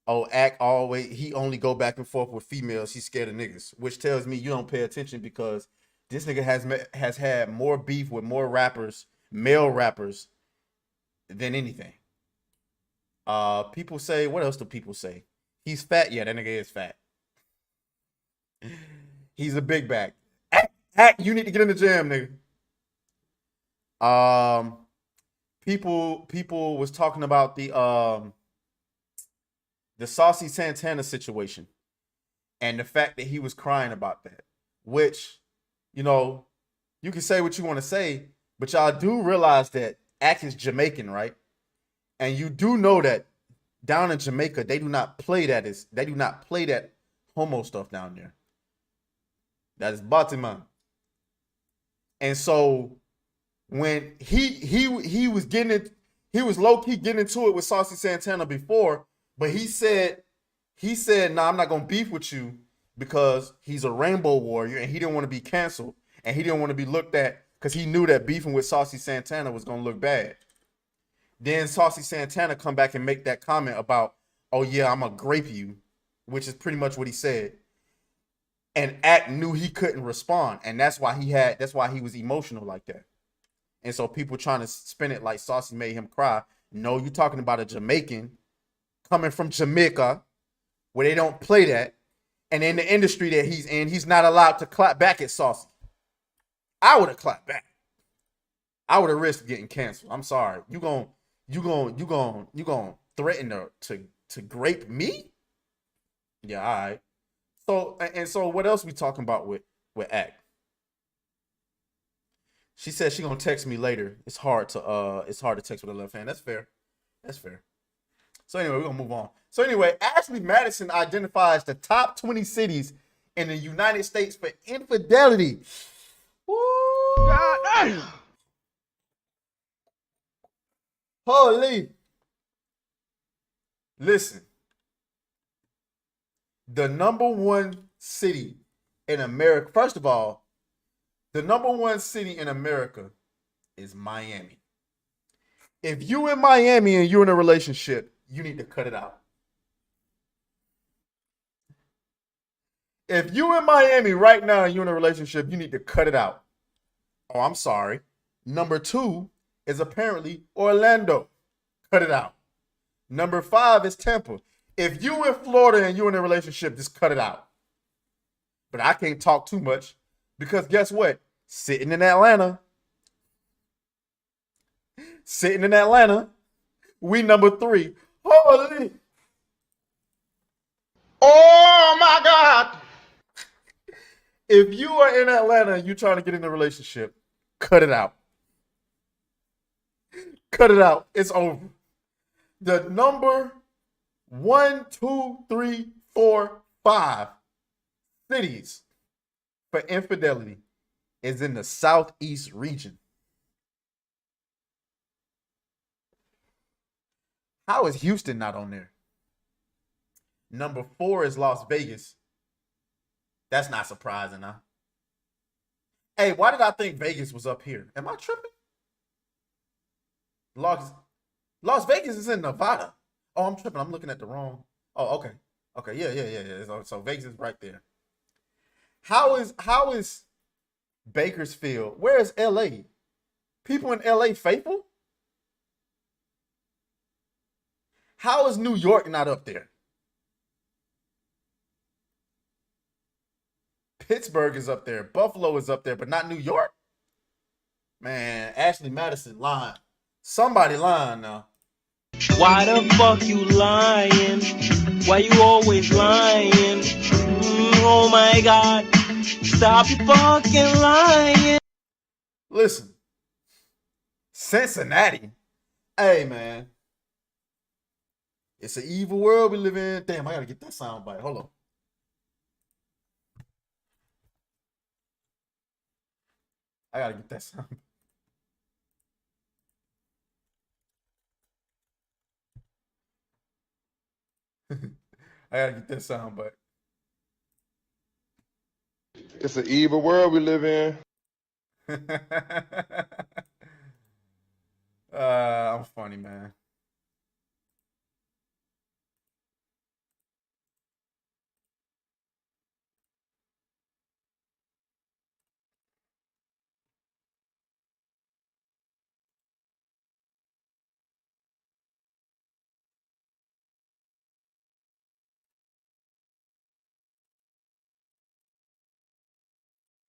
oh, Act he only go back and forth with females. He's scared of niggas, which tells me you don't pay attention because this nigga has had more beef with more rappers, male rappers, than anything. People say, what else do people say? He's fat. Yeah, that nigga is fat. He's a big bag. Act, you need to get in the gym, nigga. People was talking about the Saucy Santana situation and the fact that he was crying about that, which, you know, you can say what you want to say, but y'all do realize that Act is Jamaican, right? And you do know that down in Jamaica, they do not play that homo stuff down there. That is Batiman. And so when he was low key getting into it with Saucy Santana before, but he said, nah, I'm not gonna beef with you because he's a rainbow warrior and he didn't want to be canceled and he didn't want to be looked at because he knew that beefing with Saucy Santana was gonna look bad. Then Saucy Santana come back and make that comment about, oh yeah, I'm gonna grape you, which is pretty much what he said. And Act knew he couldn't respond, and that's why he was emotional like that. And so people trying to spin it like Saucy made him cry. No, you're talking about a Jamaican coming from Jamaica where they don't play that. And in the industry that he's in, he's not allowed to clap back at Saucy. I would have clapped back. I would have risked getting canceled. I'm sorry. You gonna threaten to grape me? Yeah, all right. So what else we talking about with Act? She said she gonna text me later. It's hard to text with a left hand. That's fair. So anyway, we're gonna move on. So anyway, Ashley Madison identifies the top 20 cities in the United States for infidelity. Woo! God damn. Holy. Listen. The number one city in America, first of all, the number one city in America is Miami. If you in Miami and you're in a relationship, you need to cut it out. If you in Miami right now and you're in a relationship, you need to cut it out. Oh, I'm sorry. Number 2 is apparently Orlando. Cut it out. Number 5 is Tampa. If you in Florida and you're in a relationship, just cut it out. But I can't talk too much because guess what? Sitting in Atlanta, we number 3. Holy. Oh my God. If you are in Atlanta and you're trying to get in a relationship, cut it out. Cut it out. It's over. The number 1, 2, 3, 4, 5 cities for infidelity is in the Southeast region. How is Houston not on there? Number 4 is Las Vegas. That's not surprising, huh? Hey, why did I think Vegas was up here? Am I tripping? Las Vegas is in Nevada. Oh, I'm tripping. I'm looking at the wrong. Oh, okay. Okay, yeah. So Vegas is right there. How is Bakersfield? Where is LA? People in LA faithful? How is New York not up there? Pittsburgh is up there. Buffalo is up there, but not New York? Man, Ashley Madison lying. Somebody lying now. Why the fuck you lying? Why you always lying? Oh my God. Stop your fucking lying. Listen. Cincinnati. Hey, man. It's an evil world we live in. Damn, I gotta get that sound bite. Hold on. I gotta get that sound. I gotta get that sound bite. It's an evil world we live in. I'm funny, man.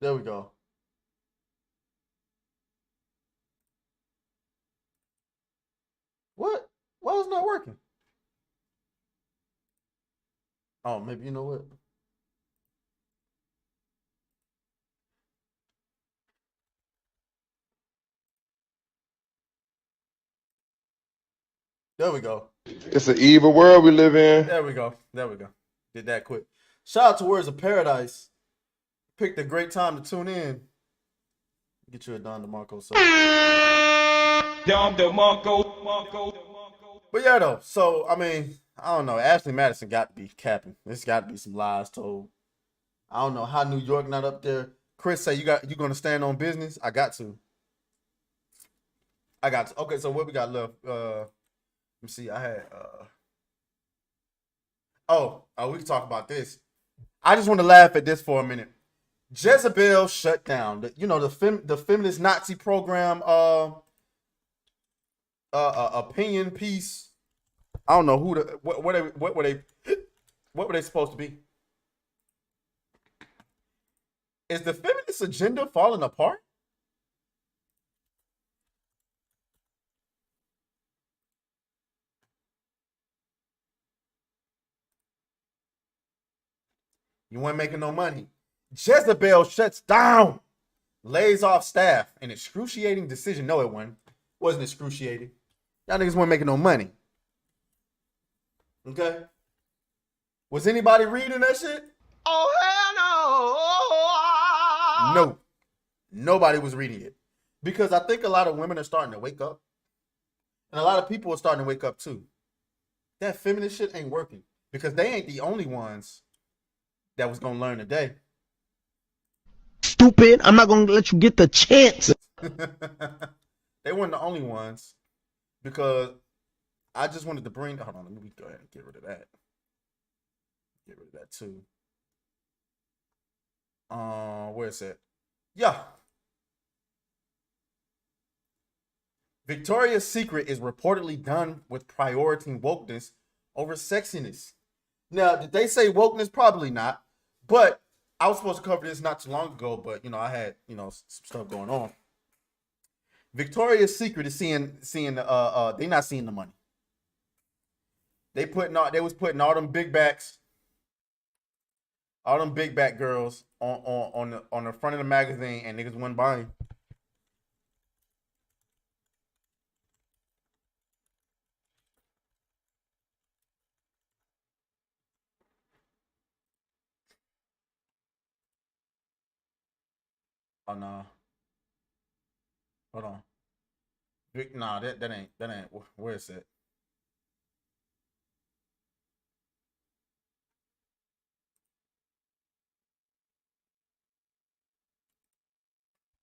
There we go. What? Why is it not working? Oh, maybe you know what? There we go. It's an evil world we live in. There we go. There we go. Did that quick. Shout out to Words of Paradise. Picked a great time to tune in. Get you a Don DeMarco song. Don DeMarco. But yeah, though. So, I mean, I don't know. Ashley Madison got to be capping. There's got to be some lies told. I don't know how New York not up there. Chris say you gonna stand on business. I got to. Okay, so what we got left? Let me see. I had we can talk about this. I just want to laugh at this for a minute. Jezebel shut down the feminist Nazi program opinion piece. I don't know what were they supposed to be? Is the feminist agenda falling apart? You weren't making no money. Jezebel shuts down, lays off staff. An excruciating decision. No, it wasn't. Wasn't excruciating. Y'all niggas weren't making no money. Okay? Was anybody reading that shit? Oh, hell no. No. Nobody was reading it. Because I think a lot of women are starting to wake up. And a lot of people are starting to wake up too. That feminist shit ain't working. Because they ain't the only ones that was going to learn today. Stupid. I'm not going to let you get the chance. They weren't the only ones. Because I just wanted to bring... Hold on, let me go ahead and get rid of that. Get rid of that too. Where is it? Yeah. Victoria's Secret is reportedly done with prioritizing wokeness over sexiness. Now, did they say wokeness? Probably not. But I was supposed to cover this not too long ago, but I had some stuff going on. Victoria's Secret is seeing they not seeing the money. They was putting all them big backs, all them big back girls on the front of the magazine, and niggas wasn't buying. Oh no. Hold on. Nah, that ain't. Where is it?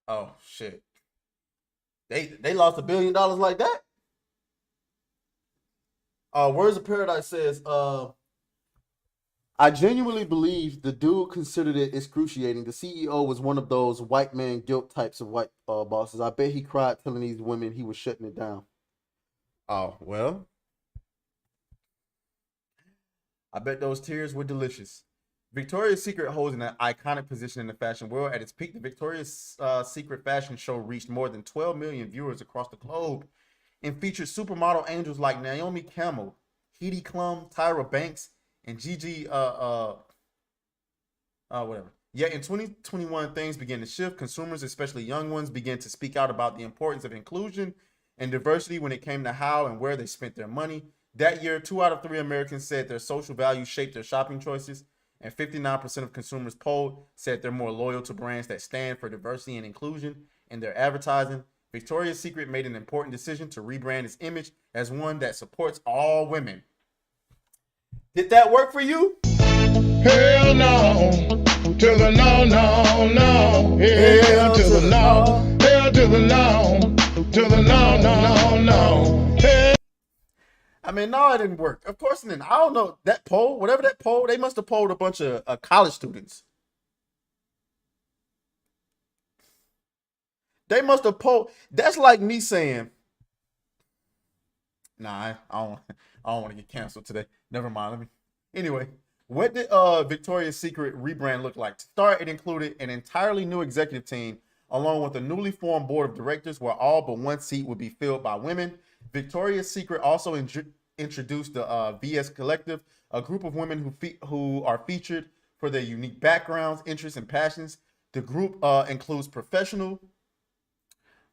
Oh shit. They lost $1 billion like that? Words of Paradise says, I genuinely believe the dude considered it excruciating. The CEO was one of those white man guilt types of white bosses. I bet he cried telling these women he was shutting it down. Oh, well. I bet those tears were delicious. Victoria's Secret holds an iconic position in the fashion world. At its peak, the Victoria's Secret fashion show reached more than 12 million viewers across the globe and featured supermodel angels like Naomi Campbell, Heidi Klum, Tyra Banks, and Gigi whatever. Yet in 2021, things began to shift. Consumers, especially young ones, began to speak out about the importance of inclusion and diversity when it came to how and where they spent their money. That year, 2 out of 3 Americans said their social values shaped their shopping choices, and 59% of consumers polled said they're more loyal to brands that stand for diversity and inclusion in their advertising. Victoria's Secret made an important decision to rebrand its image as one that supports all women. Did that work for you? Hell no, to the no, no, no. Hell to the no, hell to the no, to the no, no, no, no. Hell. I mean, no, it didn't work. Of course it didn't. I don't know. That poll, whatever that poll, they must have polled a bunch of college students. They must have polled. That's like me saying, nah, I don't want to get canceled today. Never mind. Anyway, What did Victoria's Secret rebrand look like? To start, it included an entirely new executive team, along with a newly formed board of directors where all but one seat would be filled by women. Victoria's Secret also introduced the VS Collective, a group of women who are featured for their unique backgrounds, interests, and passions. The group includes professional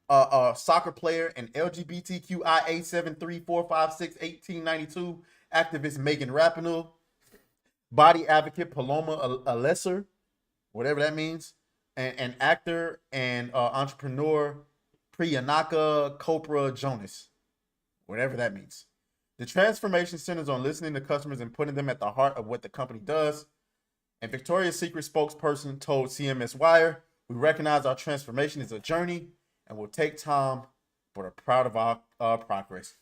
soccer player and LGBTQIA 734561892 activist Megan Rapinoe, body advocate Paloma Alesser, whatever that means, and actor and entrepreneur Priyanka Chopra Jonas, whatever that means. The transformation centers on listening to customers and putting them at the heart of what the company does. And Victoria's Secret spokesperson told CMS Wire, "We recognize our transformation is a journey and will take time, but are proud of our progress."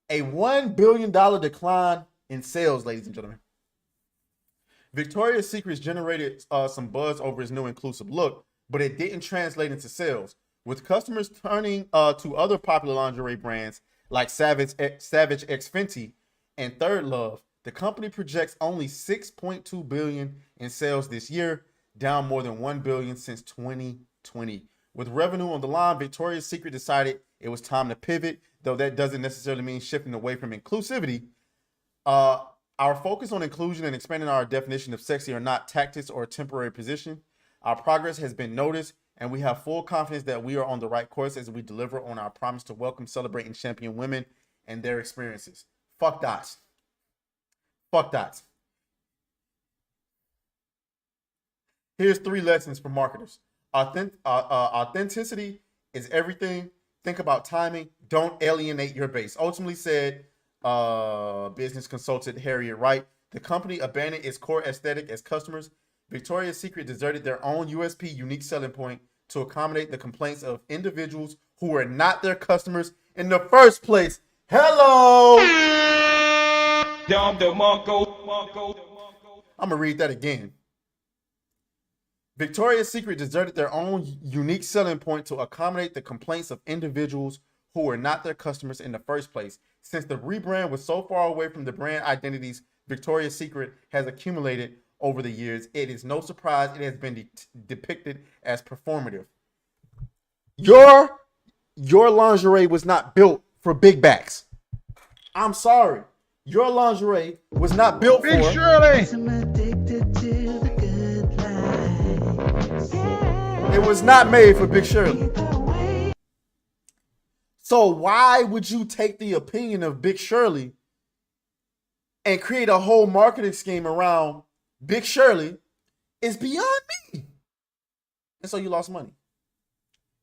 A $1 billion decline in sales, ladies and gentlemen. Victoria's Secret generated some buzz over its new inclusive look, but it didn't translate into sales. With customers turning to other popular lingerie brands like Savage X Fenty and Third Love, the company projects only $6.2 billion in sales this year, down more than $1 billion since 2020. With revenue on the line, Victoria's Secret decided it was time to pivot, though that doesn't necessarily mean shifting away from inclusivity. Our focus on inclusion and expanding our definition of sexy are not tactics or a temporary position. Our progress has been noticed, and we have full confidence that we are on the right course as we deliver on our promise to welcome, celebrate, and champion women and their experiences. Fuck dots. Fuck dots. Here's 3 lessons for marketers. Authenticity is everything. Think about timing. Don't alienate your base. Ultimately said business consultant Harriet Wright. The company abandoned its core aesthetic as customers. Victoria's Secret deserted their own USP, unique selling point, to accommodate the complaints of individuals who were not their customers in the first place. Hello! I'm going to read that again. Victoria's Secret deserted their own unique selling point to accommodate the complaints of individuals who were not their customers in the first place. Since the rebrand was so far away from the brand identities Victoria's Secret has accumulated over the years, it is no surprise it has been depicted as performative. Your lingerie was not built for big backs. I'm sorry. Your lingerie was not built for... Big Shirley! It was not made for Big Shirley. So why would you take the opinion of Big Shirley and create a whole marketing scheme around Big Shirley? Is beyond me. And so you lost money.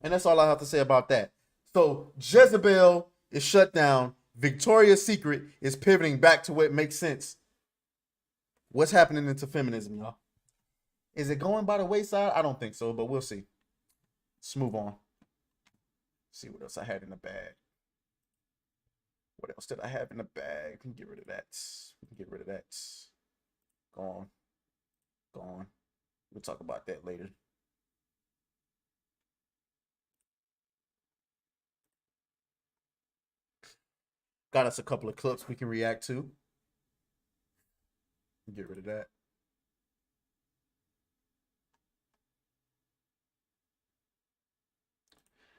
And that's all I have to say about that. So Jezebel is shut down. Victoria's Secret is pivoting back to what makes sense. What's happening into feminism, y'all? Is it going by the wayside? I don't think so, but we'll see. Let's move on. See what else I had in the bag. What else did I have in the bag? We can get rid of that. We can get rid of that. Gone. Gone. We'll talk about that later. Got us a couple of clips we can react to. Get rid of that.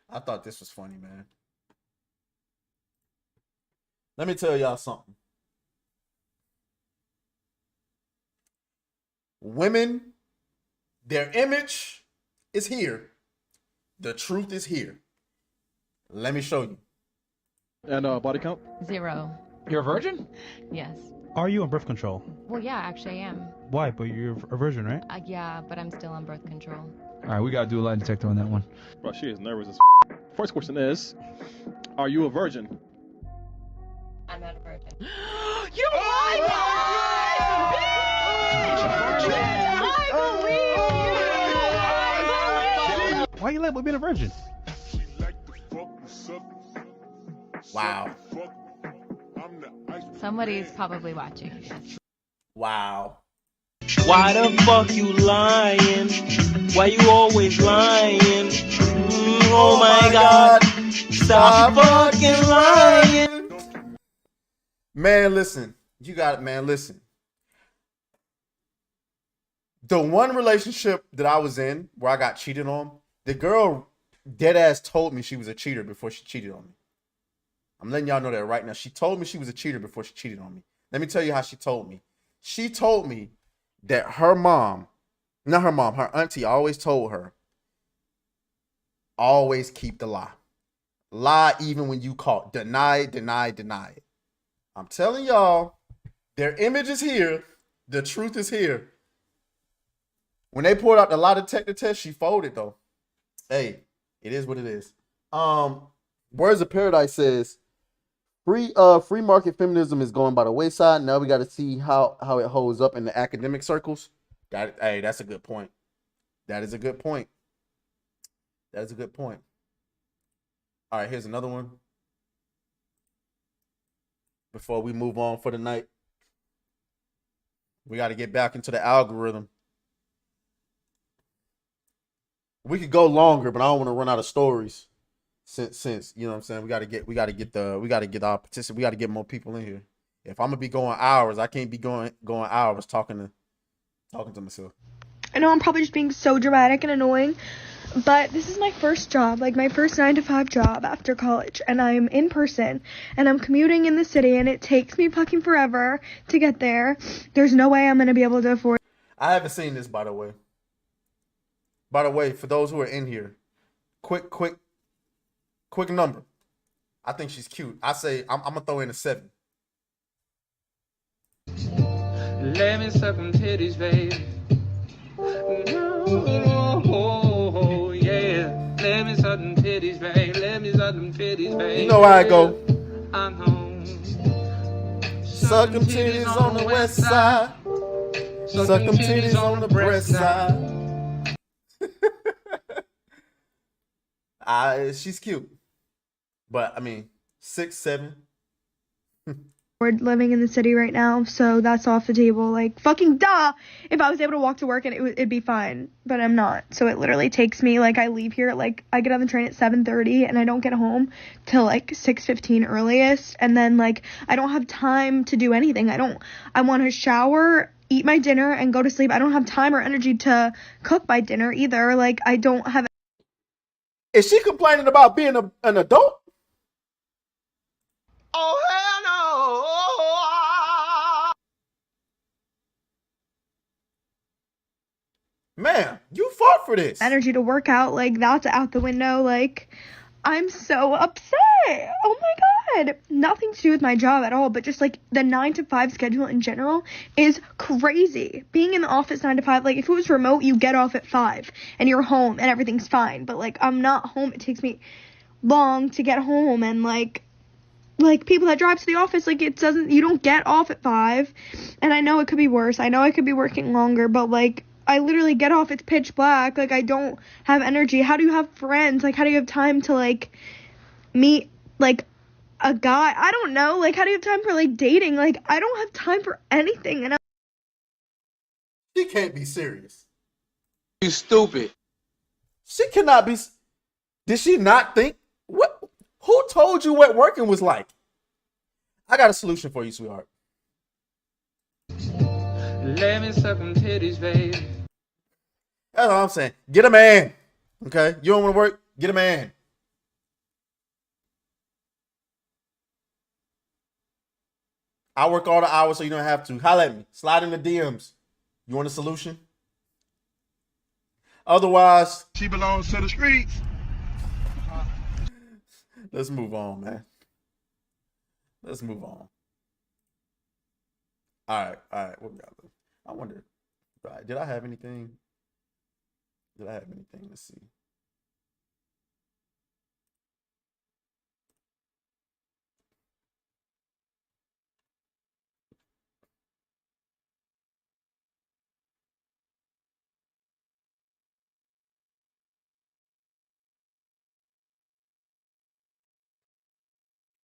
I thought this was funny, man. Let me tell y'all something. Women, their image is here. The truth is here. Let me show you. And body count? 0. You're a virgin? Yes. Are you on birth control? Well, yeah, actually I am. Why? But you're a virgin, right? Yeah, but I'm still on birth control. All right, we gotta do a lie detector on that one. Bro, she is nervous as First question is, are you a virgin? I'm not a virgin. You lied! Why you labeled being a virgin? Wow. Somebody's probably watching. Wow. Why the fuck you lying? Why you always lying? Oh my god. Stop fucking lying. Man, listen. You got it, man. Listen. The one relationship that I was in where I got cheated on, the girl dead ass told me she was a cheater before she cheated on me. I'm letting y'all know that right now. She told me she was a cheater before she cheated on me. Let me tell you how she told me. She told me that her auntie always told her, always keep the lie. Lie even when you caught. Deny it, deny it, deny it. I'm telling y'all, their image is here. The truth is here. When they pulled out the lie detector test, she folded though. Hey, it is what it is. Words of Paradise says, free market feminism is going by the wayside. Now we got to see how it holds up in the academic circles. That's a good point. That is a good point. That is a good point. All right, here's another one. Before we move on for the night, we got to get back into the algorithm. We could go longer, but I don't want to run out of stories. Since you know what I'm saying, we got to get our participants. We got to get more people in here. If I'm gonna be going hours, I can't be going hours talking to myself. I know I'm probably just being so dramatic and annoying, but this is my first job, like my first 9-to-5 job after college, and I'm in person, and I'm commuting in the city, and it takes me fucking forever to get there. There's no way I'm gonna be able to afford. I haven't seen this, by the way. By the way, for those who are in here, quick number. I think she's cute. I say I'm gonna throw in a 7. Let me suck them titties, baby. Oh, yeah. Let me suck them titties, baby. Let me suck them titties, baby. You know how I go. I know. Suck them titties on the west side. Suck them titties on the breast side. She's cute. But I mean, 6, 7. Living in the city right now, so that's off the table. Like, fucking duh! If I was able to walk to work and it'd be fine, but I'm not. So it literally takes me, like, I leave here, like, I get on the train at 7:30 and I don't get home till like 6:15 earliest, and then like I don't have time to do anything. I want to shower, eat my dinner, and go to sleep. I don't have time or energy to cook my dinner either. Like, I don't have. Is she complaining about being an adult? Oh, hell no! Man, you fought for this. Energy to work out, like, that's out the window. Like, I'm so upset. Oh my god. Nothing to do with my job at all, but just like the 9-to-5 schedule in general is crazy. Being in the office 9-to-5, like if it was remote, you get off at 5 and you're home and everything's fine. But like I'm not home. It takes me long to get home, and like people that drive to the office, like you don't get off at 5. And I know it could be worse. I know I could be working longer, but like I literally get off, it's pitch black. Like I don't have energy. How do you have friends? Like how do you have time to like meet like a guy? I don't know. Like how do you have time for like dating? Like I don't have time for anything. And she can't be serious. You stupid. She cannot be. Did she not think? What? Who told you what working was like? I got a solution for you, sweetheart. Let me suck them titties, baby. That's all I'm saying. Get a man. Okay? You don't want to work? Get a man. I work all the hours so you don't have to. Holla at me. Slide in the DMs. You want a solution? Otherwise, she belongs to the streets. Let's move on, man. Let's move on. All right. What we got? I wonder. Right, did I have anything? Let's see.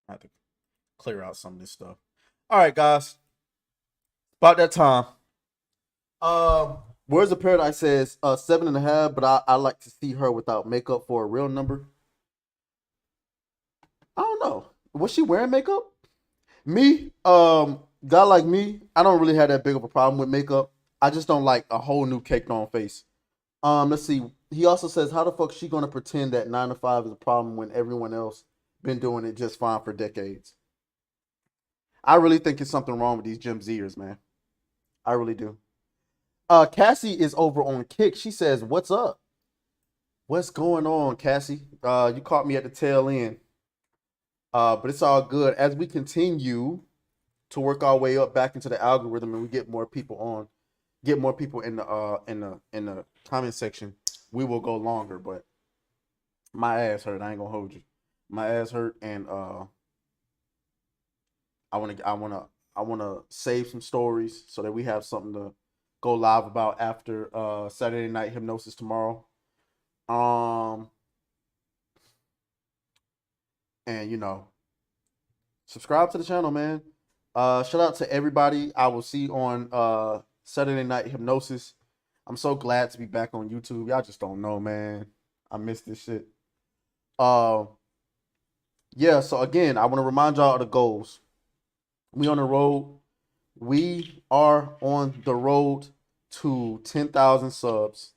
I have to clear out some of this stuff. All right, guys. About that time. Words of Paradise says 7.5, but I like to see her without makeup for a real number. I don't know. Was she wearing makeup? Me, guy like me, I don't really have that big of a problem with makeup. I just don't like a whole new caked on face. Let's see. He also says, how the fuck she gonna pretend that 9 to 5 is a problem when everyone else been doing it just fine for decades? I really think it's something wrong with these Gen Zers, man. I really do. Cassie is over on Kick. She says, what's up? What's going on, Cassie? You caught me at the tail end. But it's all good. As we continue to work our way up back into the algorithm and we get more people on, get more people in the comment section, we will go longer. But my ass hurt. I ain't gonna hold you. My ass hurt, and I wanna save some stories so that we have something to go live about after Saturday Night Hypnosis tomorrow. And you know, subscribe to the channel, man. Shout out to everybody I will see on Saturday Night Hypnosis. I'm so glad to be back on YouTube. Y'all just don't know, man. I miss this shit. Yeah, so again, I want to remind y'all of the goals. We on the road. We are on the road to 10,000 subs.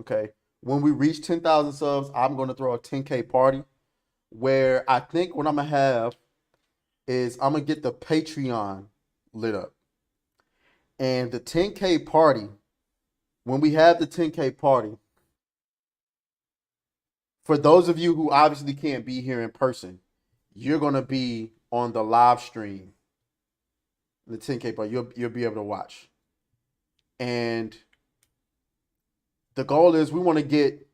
Okay. When we reach 10,000 subs, I'm going to throw a 10K party where I think what I'm going to have is I'm going to get the Patreon lit up. And the 10K party, when we have the 10K party, for those of you who obviously can't be here in person, you're going to be on the live stream. The 10K party, you'll be able to watch. And the goal is we want to get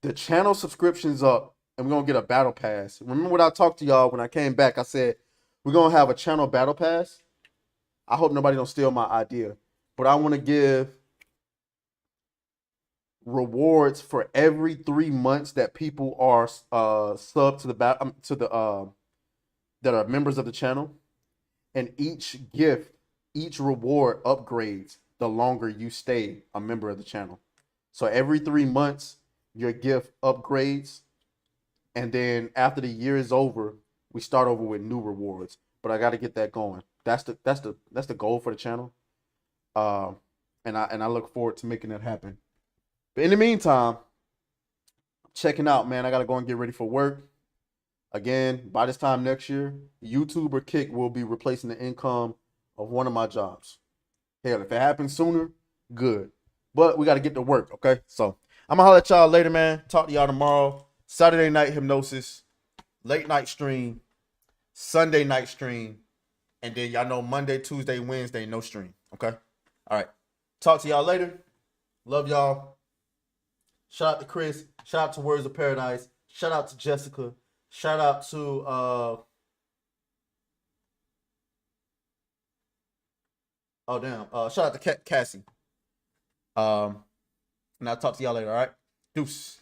the channel subscriptions up, and we're going to get a battle pass. Remember what I talked to y'all when I came back? I said, we're going to have a channel battle pass. I hope nobody don't steal my idea. But I want to give rewards for every 3 months that people are sub to the that are members of the channel. And each gift, each reward upgrades the longer you stay a member of the channel. So every 3 months, your gift upgrades. And then after the year is over, we start over with new rewards. But I got to get that going. That's the goal for the channel. And I look forward to making that happen. But in the meantime, checking out, man. I got to go and get ready for work. Again, by this time next year, YouTube or Kick will be replacing the income of one of my jobs. Hell, if it happens sooner, good. But we got to get to work, okay? So I'm going to holler at y'all later, man. Talk to y'all tomorrow. Saturday Night Hypnosis, late night stream, Sunday night stream, and then y'all know Monday, Tuesday, Wednesday, no stream, okay? All right. Talk to y'all later. Love y'all. Shout out to Chris. Shout out to Words of Paradise. Shout out to Jessica. Shout out to shout out to Cassie. And I'll talk to y'all later, all right? Deuce.